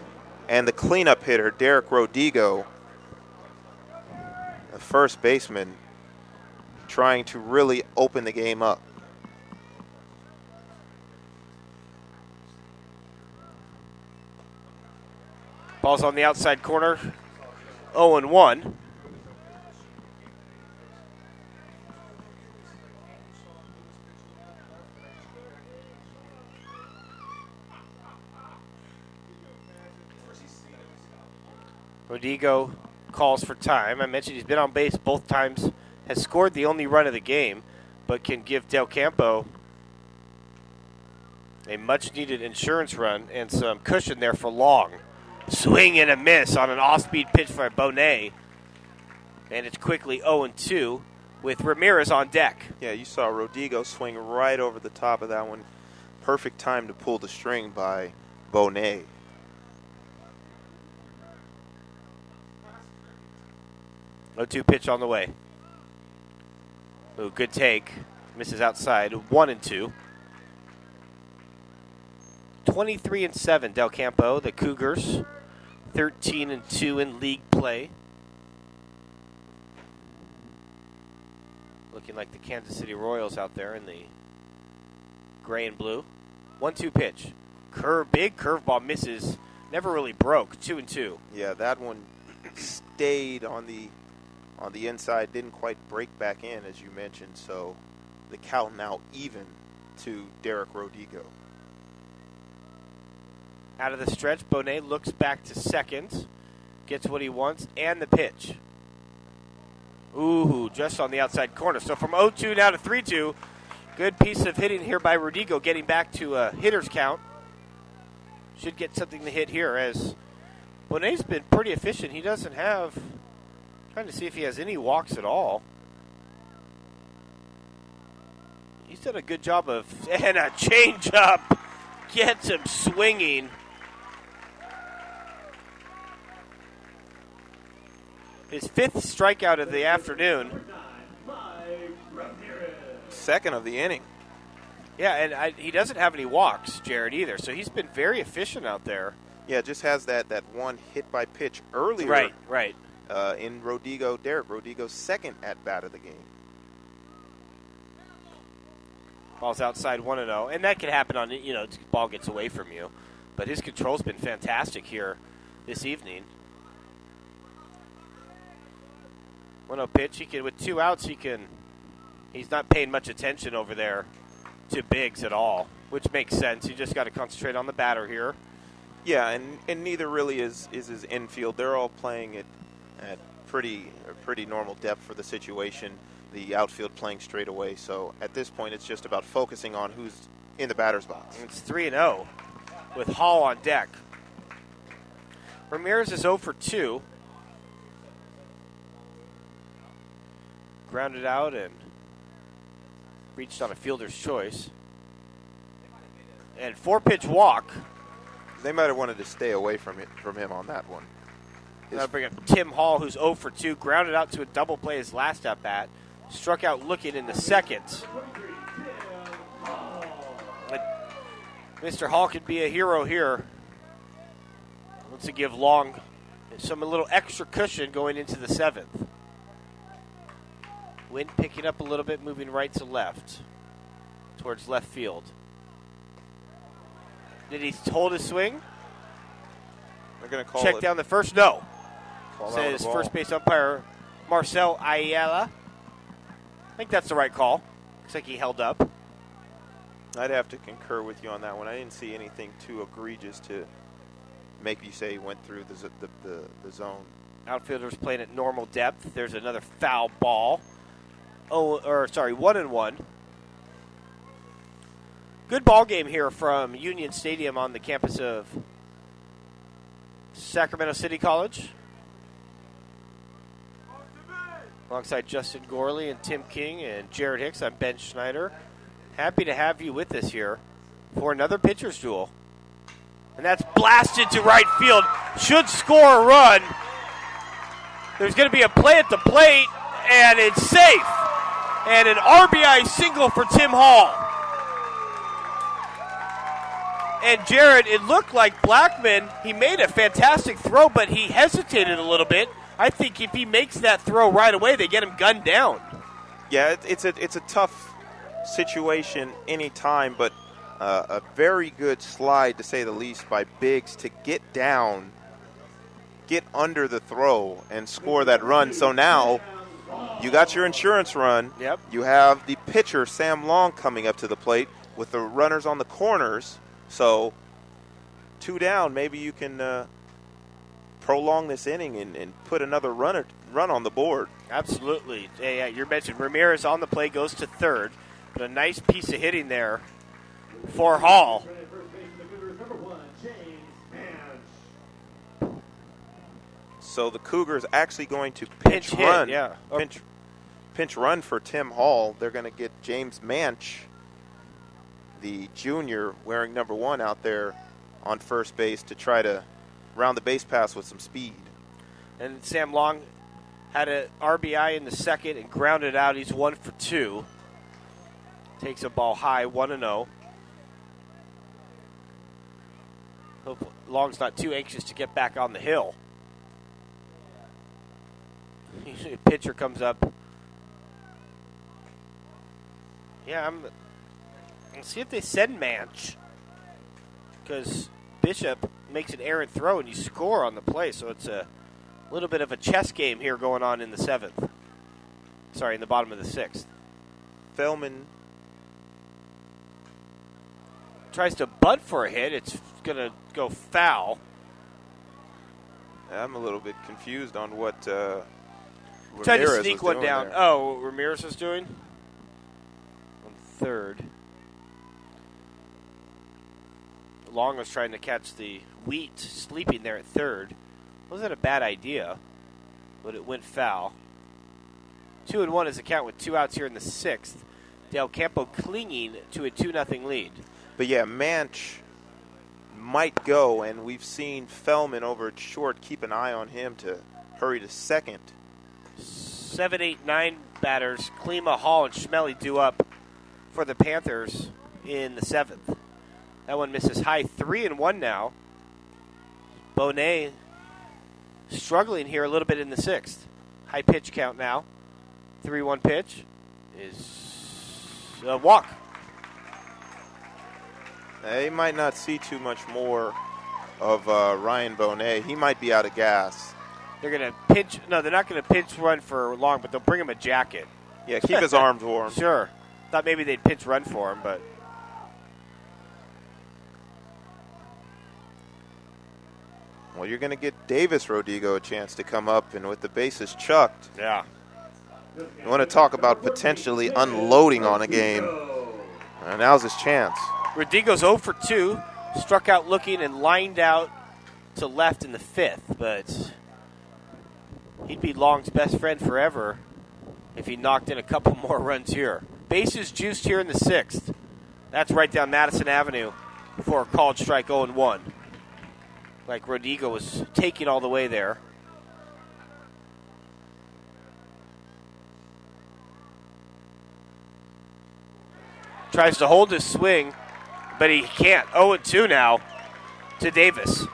and the cleanup hitter, Derek Rodigo, the first baseman, trying to really open the game up. Ball's on the outside corner, 0-1. Rodigo calls for time. I mentioned he's been on base both times, has scored the only run of the game, but can give Del Campo a much-needed insurance run and some cushion there for long. Swing and a miss on an off-speed pitch by Bonet. And it's quickly 0-2 with Ramirez on deck. Yeah, you saw Rodigo swing right over the top of that one. Perfect time to pull the string by Bonet. No 2 pitch on the way. Ooh, good take. Misses outside. 1-2. 23-7 Del Campo. The Cougars 13-2 in league play. Looking like the Kansas City Royals out there in the gray and blue. 1-2 pitch. Big curveball misses. Never really broke. 2-2. Yeah, that one stayed on the inside, didn't quite break back in, as you mentioned, so the count now even to Derek Rodigo. Out of the stretch, Bonet looks back to second, gets what he wants, and the pitch. Ooh, just on the outside corner. So from 0-2 now to 3-2, good piece of hitting here by Rodigo, getting back to a hitter's count. Should get something to hit here, as Bonet's been pretty efficient. He doesn't have... Trying to see if he has any walks at all. He's done a good job of... And a change-up gets him swinging. His 5th strikeout of the afternoon. Second of the inning. Yeah, and he doesn't have any walks, Jared, either. So he's been very efficient out there. Yeah, just has that one hit by pitch earlier. Right. In Derek Rodigo's second at-bat of the game. Ball's outside 1-0. And that can happen on, the ball gets away from you. But his control's been fantastic here this evening. 1-0 pitch. He can, with 2 outs, he's not paying much attention over there to Biggs at all, which makes sense. You just got to concentrate on the batter here. Yeah, and neither really is his infield. They're all playing at pretty normal depth for the situation. The outfield playing straight away. So at this point, it's just about focusing on who's in the batter's box. It's 3-0 with Hall on deck. Ramirez is 0 for 2. Grounded out and reached on a fielder's choice. And 4-pitch walk. They might have wanted to stay away from him on that one. That'll bring up Tim Hall, who's 0 for 2. Grounded out to a double play his last at bat. Struck out looking in the second. But Mr. Hall could be a hero here. Wants to give Long a little extra cushion going into the 7th. Wind picking up a little bit, moving right to left, towards left field. Did he hold his swing? They're going to call Check it. down the first. No. Call Says out first base umpire Marcel Ayala. I think that's the right call. Looks like he held up. I'd have to concur with you on that one. I didn't see anything too egregious to make you say he went through the zone. Outfielders playing at normal depth. There's another foul ball. 1-1. Good ball game here from Union Stadium on the campus of Sacramento City College. Alongside Justin Gorley and Tim King and Jared Hicks, I'm Ben Schneider. Happy to have you with us here for another pitcher's duel. And that's blasted to right field. Should score a run. There's going to be a play at the plate, and it's safe. And an RBI single for Tim Hall. And Jared, it looked like Blackman, he made a fantastic throw, but he hesitated a little bit. I think if he makes that throw right away, they get him gunned down. Yeah, it's a tough situation anytime, but a very good slide, to say the least, by Biggs to get down, get under the throw, and score that run. So now you got your insurance run. Yep. You have the pitcher, Sam Long, coming up to the plate with the runners on the corners. So 2 down, maybe you can prolong this inning and put another run on the board. Absolutely. Yeah, you mentioned Ramirez on the play, goes to third. But a nice piece of hitting there for Hall. So the Cougars actually going to pinch run. Hit, yeah. Pinch run for Tim Hall. They're going to get James Manch, the junior, wearing number 1 out there on first base to try to round the base pass with some speed. And Sam Long had an RBI in the second and grounded out. He's 1 for 2. Takes a ball high, 1-0. Hope Long's not too anxious to get back on the hill. A pitcher comes up. Yeah, let's see if they send Manch. Because Bishop makes an errant throw and you score on the play. So it's a little bit of a chess game here going on in the 7th. Sorry, in the bottom of the 6th. Feldman tries to bunt for a hit. It's going to go foul. I'm a little bit confused on what Ramirez Tried to sneak was one doing down. there. Oh, Ramirez was doing? On third. Long was trying to catch the Wheat sleeping there at third. Wasn't a bad idea, but it went foul. 2-1 is the count with 2 outs here in the 6th. Del Campo clinging to a 2-0 lead. But yeah, Manch might go, and we've seen Feldman over at short keep an eye on him to hurry to second. 7, 8, 9 batters, Klima, Hall, and Schmelly due up for the Panthers in the 7th. That one misses high, 3-1 now. Bonet struggling here a little bit in the 6th. High pitch count now. 3-1 pitch is a walk. They might not see too much more of Ryan Bonet. He might be out of gas. They're going to pinch. No, they're not going to pinch run for long, but they'll bring him a jacket. Yeah, keep his arms warm. Sure. Thought maybe they'd pinch run for him, but. Well, you're going to get Davis Rodrigo a chance to come up, and with the bases chucked. Yeah. You want to talk about potentially unloading on a game. Now's his chance. Rodrigo's 0 for 2. Struck out looking and lined out to left in the 5th, but he'd be Long's best friend forever if he knocked in a couple more runs here. Bases juiced here in the 6th. That's right down Madison Avenue for a called strike 0-1. Like Rodrigo was taking all the way there. Tries to hold his swing, but he can't. 0-2 now to Davis.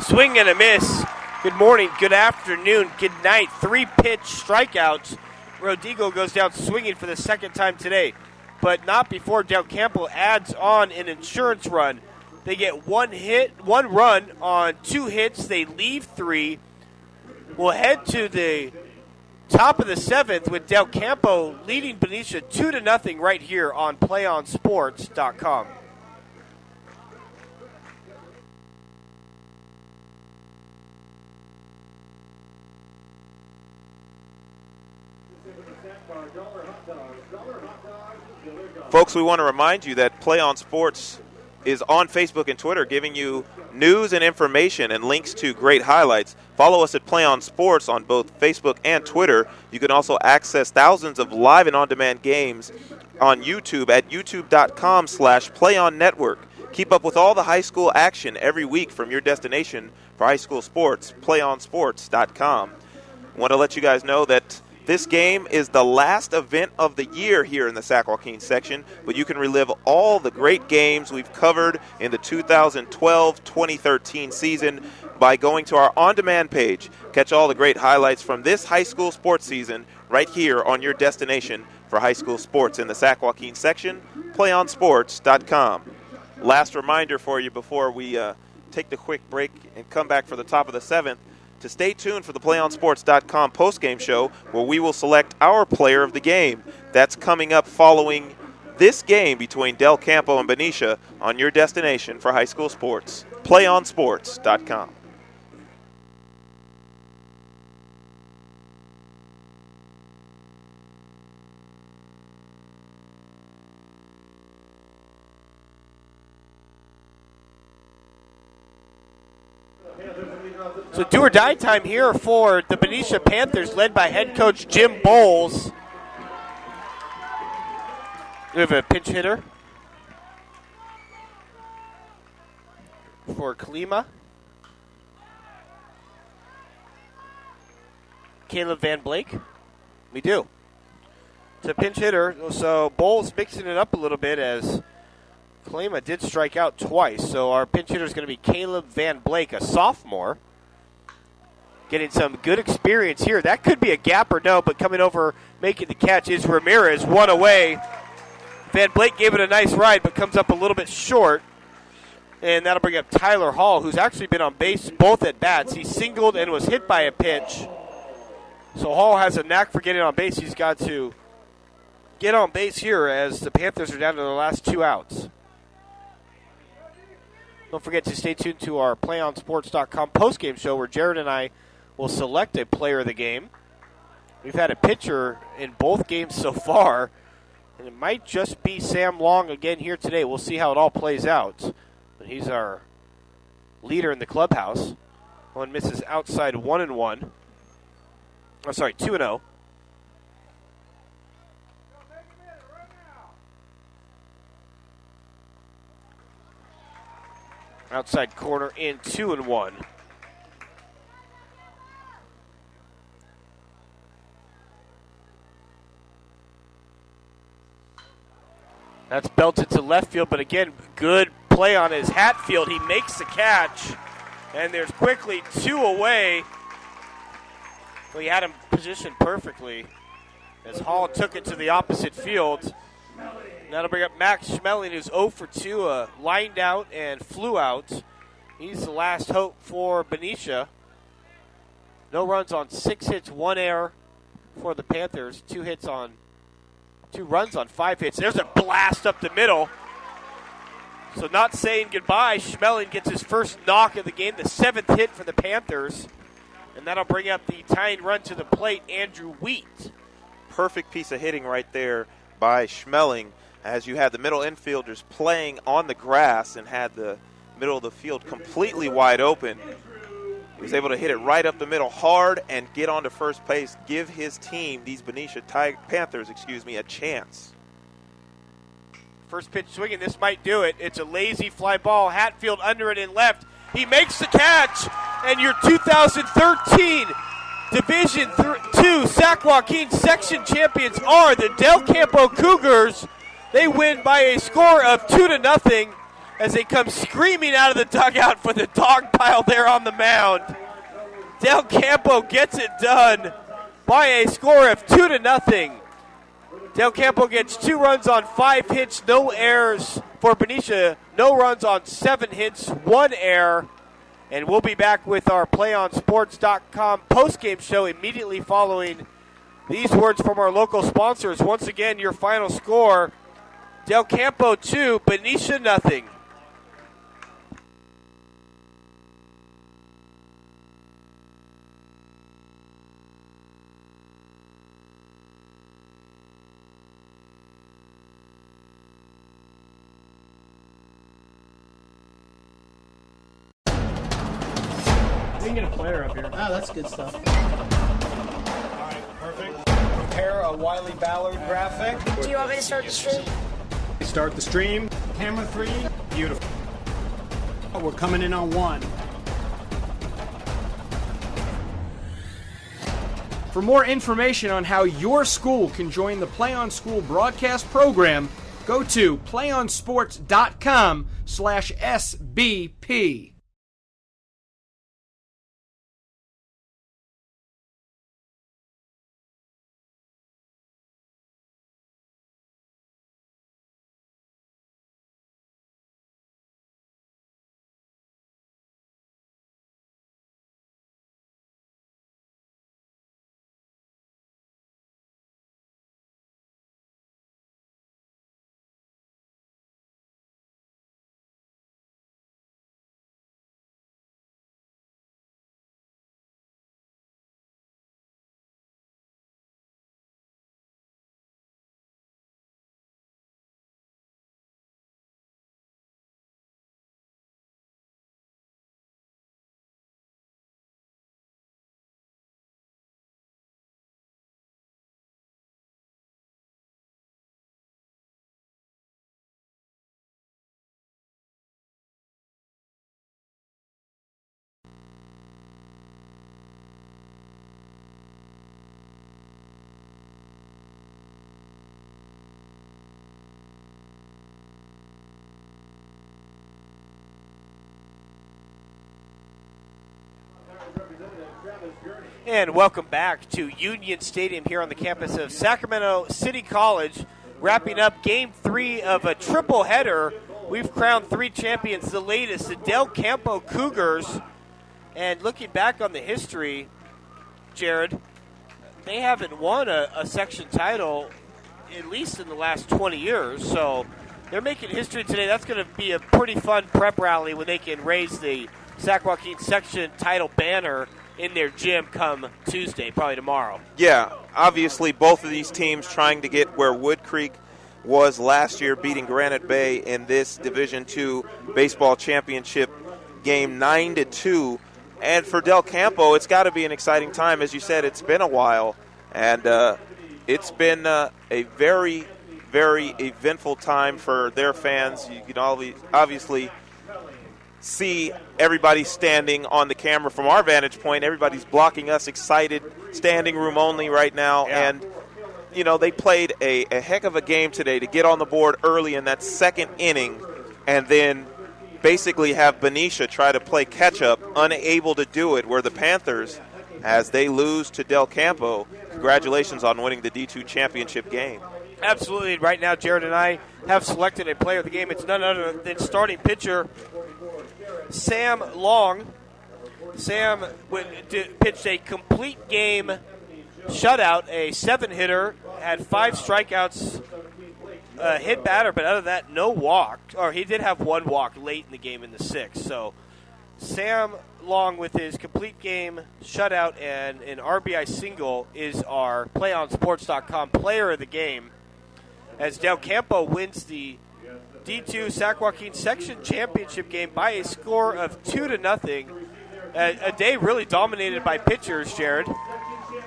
Swing and a miss. Good morning, good afternoon, good night. 3-pitch strikeouts. Rodrigo goes down swinging for the second time today, but not before Del Campo adds on an insurance run. They get 1 run on 2 hits. They leave 3. We'll head to the top of the 7th with Del Campo leading Benicia 2-0 right here on PlayOnSports.com. Folks, we want to remind you that Play on Sports is on Facebook and Twitter, giving you news and information and links to great highlights. Follow us at Play on Sports on both Facebook and Twitter. You can also access thousands of live and on-demand games on YouTube at youtube.com/PlayOnNetwork. Keep up with all the high school action every week from your destination for high school sports, PlayOnSports.com. I want to let you guys know that this game is the last event of the year here in the Sac-Joaquin section, but you can relive all the great games we've covered in the 2012-2013 season by going to our on-demand page. Catch all the great highlights from this high school sports season right here on your destination for high school sports in the Sac-Joaquin section, PlayOnSports.com. Last reminder for you before we take the quick break and come back for the top of the 7th, to stay tuned for the PlayOnSports.com postgame show where we will select our player of the game. That's coming up following this game between Del Campo and Benicia on your destination for high school sports, PlayOnSports.com. So do or die time here for the Benicia Panthers, led by head coach Jim Bowles. We have a pinch hitter for Kalima. Caleb Van Blake. We do. It's a pinch hitter, so Bowles mixing it up a little bit as Kalima did strike out twice. So our pinch hitter is going to be Caleb Van Blake, a sophomore. Getting some good experience here. That could be a gap or no, but coming over, making the catch is Ramirez. 1 away. Van Blake gave it a nice ride, but comes up a little bit short. And that'll bring up Tyler Hall, who's actually been on base both at bats. He singled and was hit by a pitch. So Hall has a knack for getting on base. He's got to get on base here as the Panthers are down to their last 2 outs. Don't forget to stay tuned to our PlayOnSports.com postgame show where Jared and I will select a player of the game. We've had a pitcher in both games so far, and it might just be Sam Long again here today. We'll see how it all plays out. But he's our leader in the clubhouse. One misses outside 1-1. Oh, sorry, 2-0. Outside corner in 2-1. That's belted to left field, but again, good play on his Hatfield. He makes the catch, and there's quickly 2 away. Well, he had him positioned perfectly. as Hall took it to the opposite field. That'll bring up Max Schmeling, who's 0 for 2, lined out and flew out. He's the last hope for Benicia. No runs on 6 hits, 1 error for the Panthers. 2 runs on 5 hits. There's a blast up the middle. So not saying goodbye. Schmeling gets his first knock of the game, the 7th hit for the Panthers. And that'll bring up the tying run to the plate, Andrew Wheat. Perfect piece of hitting right there by Schmeling, as you had the middle infielders playing on the grass and had the middle of the field completely wide open. He was able to hit it right up the middle hard and get onto first base, give his team, these Benicia Panthers, a chance. First pitch swinging, this might do it. It's a lazy fly ball. Hatfield under it in left. He makes the catch, and your 2013 Division II Sac-Joaquin section champions are the Del Campo Cougars. They win by a score of 2-0 as they come screaming out of the dugout for the dog pile there on the mound. Del Campo gets it done by a score of 2-0. Del Campo gets 2 runs on 5 hits, no errors for Benicia. No runs on 7 hits, 1 error. And we'll be back with our PlayOnSports.com postgame show immediately following these words from our local sponsors. Once again, your final score, Del Campo 2, Benicia 0. We can get a player up here. Oh, that's good stuff. All right, perfect. Prepare a Wiley Ballard graphic. Do you want me to start the stream? Start the stream. Camera 3. Beautiful. We're coming in on 1. For more information on how your school can join the Play on School broadcast program, go to playonsports.com/SBP. And welcome back to Union Stadium here on the campus of Sacramento City College. Wrapping up Game 3 of a triple header. We've crowned 3 champions, the latest, the Del Campo Cougars. And looking back on the history, Jared, they haven't won a section title at least in the last 20 years. So they're making history today. That's going to be a pretty fun prep rally when they can raise the Sac-Joaquin section title banner in their gym come Tuesday, probably tomorrow. Yeah, obviously both of these teams trying to get where Wood Creek was last year, beating Granite Bay in this Division II baseball championship game 9-2. And for Del Campo, it's got to be an exciting time. As you said, it's been a while, and it's been a very, very eventful time for their fans. You can obviously see everybody standing on the camera from our vantage point. Everybody's blocking us, excited, standing room only right now. Yeah. And, you know, they played a heck of a game today to get on the board early in that second inning and then basically have Benicia try to play catch-up, unable to do it, where the Panthers as they lose to Del Campo. Congratulations on winning the D2 championship game. Absolutely. Right now, Jared and I have selected a player of the game. It's none other than starting pitcher Sam Long. Sam pitched a complete game shutout, a 7-hitter, had 5 strikeouts, hit batter, but other than that, no walk. Or he did have 1 walk late in the game in the 6th. So Sam Long with his complete game shutout and an RBI single is our PlayOnSports.com player of the game, as Del Campo wins the D2 Sac-Joaquin Section Championship game by a score of 2-0. A day really dominated by pitchers, Jared.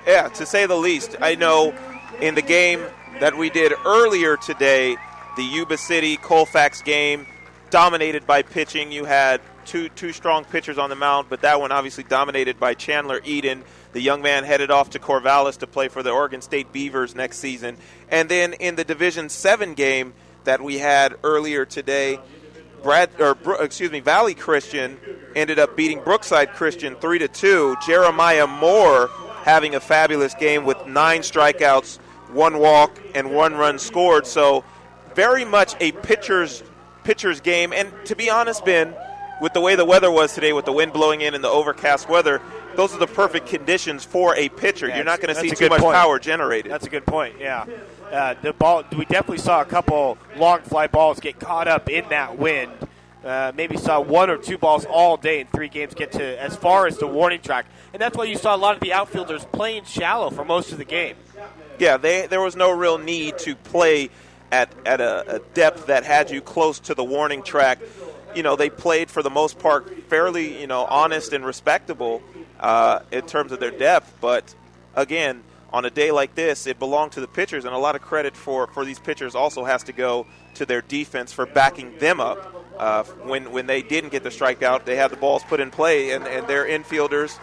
Yeah, to say the least. I know in the game that we did earlier today, the Yuba City Colfax game, dominated by pitching. You had two strong pitchers on the mound, but that one obviously dominated by Chandler Eden. The young man headed off to Corvallis to play for the Oregon State Beavers next season. And then in the Division 7 game that we had earlier today, Valley Christian ended up beating Brookside Christian 3-2. Jeremiah Moore having a fabulous game with 9 strikeouts, 1 walk, and 1 run scored. So very much a pitcher's game. And to be honest, Ben, with the way the weather was today, with the wind blowing in and the overcast weather, those are the perfect conditions for a pitcher. Yeah, you're not going to see a too much point. power generated. That's a good point, yeah. The ball, we definitely saw a couple long fly balls get caught up in that wind. Maybe saw 1 or 2 balls all day in 3 games get to as far as the warning track. And that's why you saw a lot of the outfielders playing shallow for most of the game. Yeah, there was no real need to play at a depth that had you close to the warning track. You know, they played for the most part fairly, honest and respectable in terms of their depth. But, again, on a day like this, it belonged to the pitchers, and a lot of credit for these pitchers also has to go to their defense for backing them up. When they didn't get the strikeout, they had the balls put in play, and their infielders,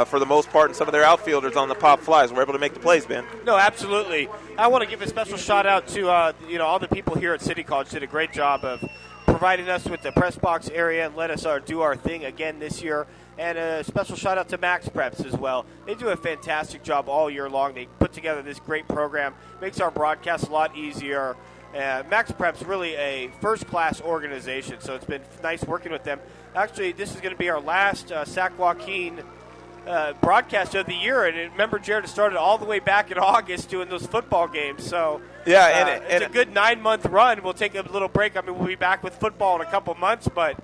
for the most part, and some of their outfielders on the pop flies were able to make the plays, Ben. No, absolutely. I want to give a special shout-out to all the people here at City College. Did a great job of providing us with the press box area and let us do our thing again this year. And a special shout-out to Max Preps as well. They do a fantastic job all year long. They put together this great program. Makes our broadcast a lot easier. Max Prep's really a first-class organization, so it's been nice working with them. Actually, this is going to be our last Sac-Joaquin broadcast of the year. And remember, Jared, it started all the way back in August doing those football games. So yeah, it's a good 9-month run. We'll take a little break. I mean, we'll be back with football in a couple months, but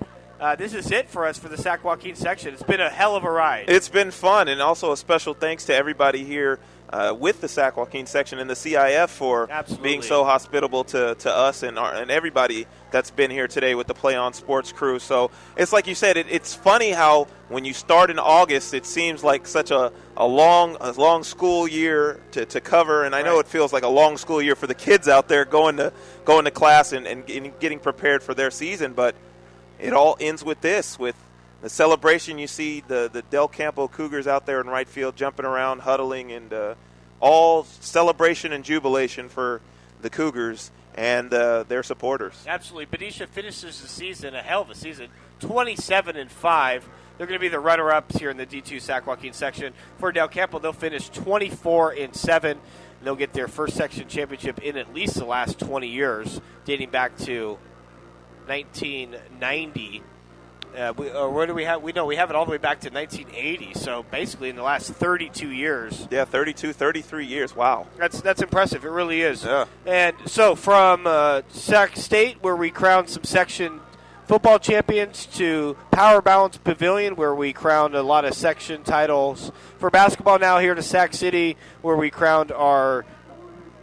this is it for us for the Sac-Joaquin section. It's been a hell of a ride. It's been fun, and also a special thanks to everybody here with the Sac-Joaquin section and the CIF for being so hospitable to us and everybody that's been here today with the Play On Sports crew. So it's like you said, it's funny how when you start in August, it seems like such a long school year to cover, and I know it feels like a long school year for the kids out there going to class and getting prepared for their season, but it all ends with this, with the celebration. You see the Del Campo Cougars out there in right field jumping around, huddling, and all celebration and jubilation for the Cougars and their supporters. Absolutely. Benicia finishes the season, a hell of a season, 27-5. They're going to be the runner-ups here in the D2 Sac-Joaquin section. For Del Campo, they'll finish 24-7. They'll get their first section championship in at least the last 20 years, dating back to 1990. Where do we have? We have it all the way back to 1980. So basically, in the last 32 years. Yeah, 33 years. Wow, that's impressive. It really is. Yeah. And so from Sac State, where we crowned some section football champions, to Power Balance Pavilion, where we crowned a lot of section titles for basketball. Now here to Sac City, where we crowned our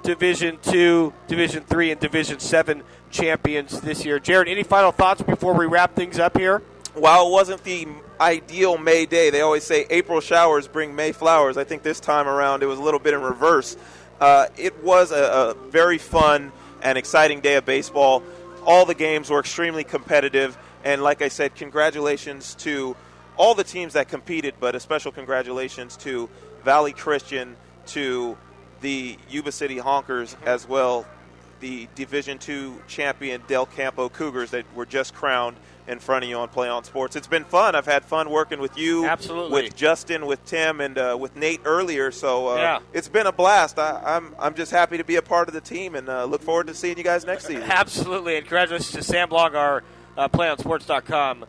Division II, Division III, and Division 7 champions this year. Jared, any final thoughts before we wrap things up here? While it wasn't the ideal May day, they always say April showers bring May flowers. I think this time around it was a little bit in reverse. It was a very fun and exciting day of baseball. All the games were extremely competitive, and like I said, congratulations to all the teams that competed, but a special congratulations to Valley Christian, to the Yuba City Honkers, as well the Division II champion Del Campo Cougars that were just crowned in front of you on Play On Sports. It's been fun. I've had fun working with you, Absolutely. with Justin, with Tim, and with Nate earlier. So Yeah. it's been a blast. I'm just happy to be a part of the team, and look forward to seeing you guys next season. Absolutely, and congratulations to Sam Blog, our PlayOnSports.com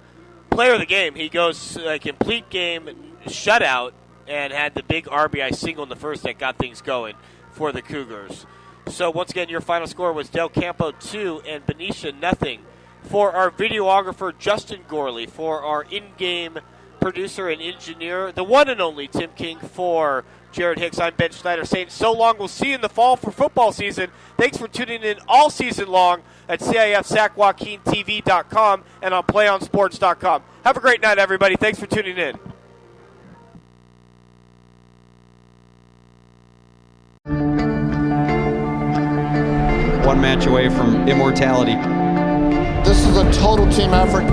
player of the game. He goes a complete game shutout and had the big RBI single in the first that got things going for the Cougars. So once again, your final score was Del Campo 2 and Benicia nothing. For our videographer, Justin Gorley, for our in-game producer and engineer, the one and only Tim King, for Jared Hicks, I'm Ben Schneider saying so long. We'll see you in the fall for football season. Thanks for tuning in all season long at CIF Sac-Joaquin TV.com and on PlayOnSports.com. Have a great night, everybody. Thanks for tuning in. One match away from immortality. This is a total team effort.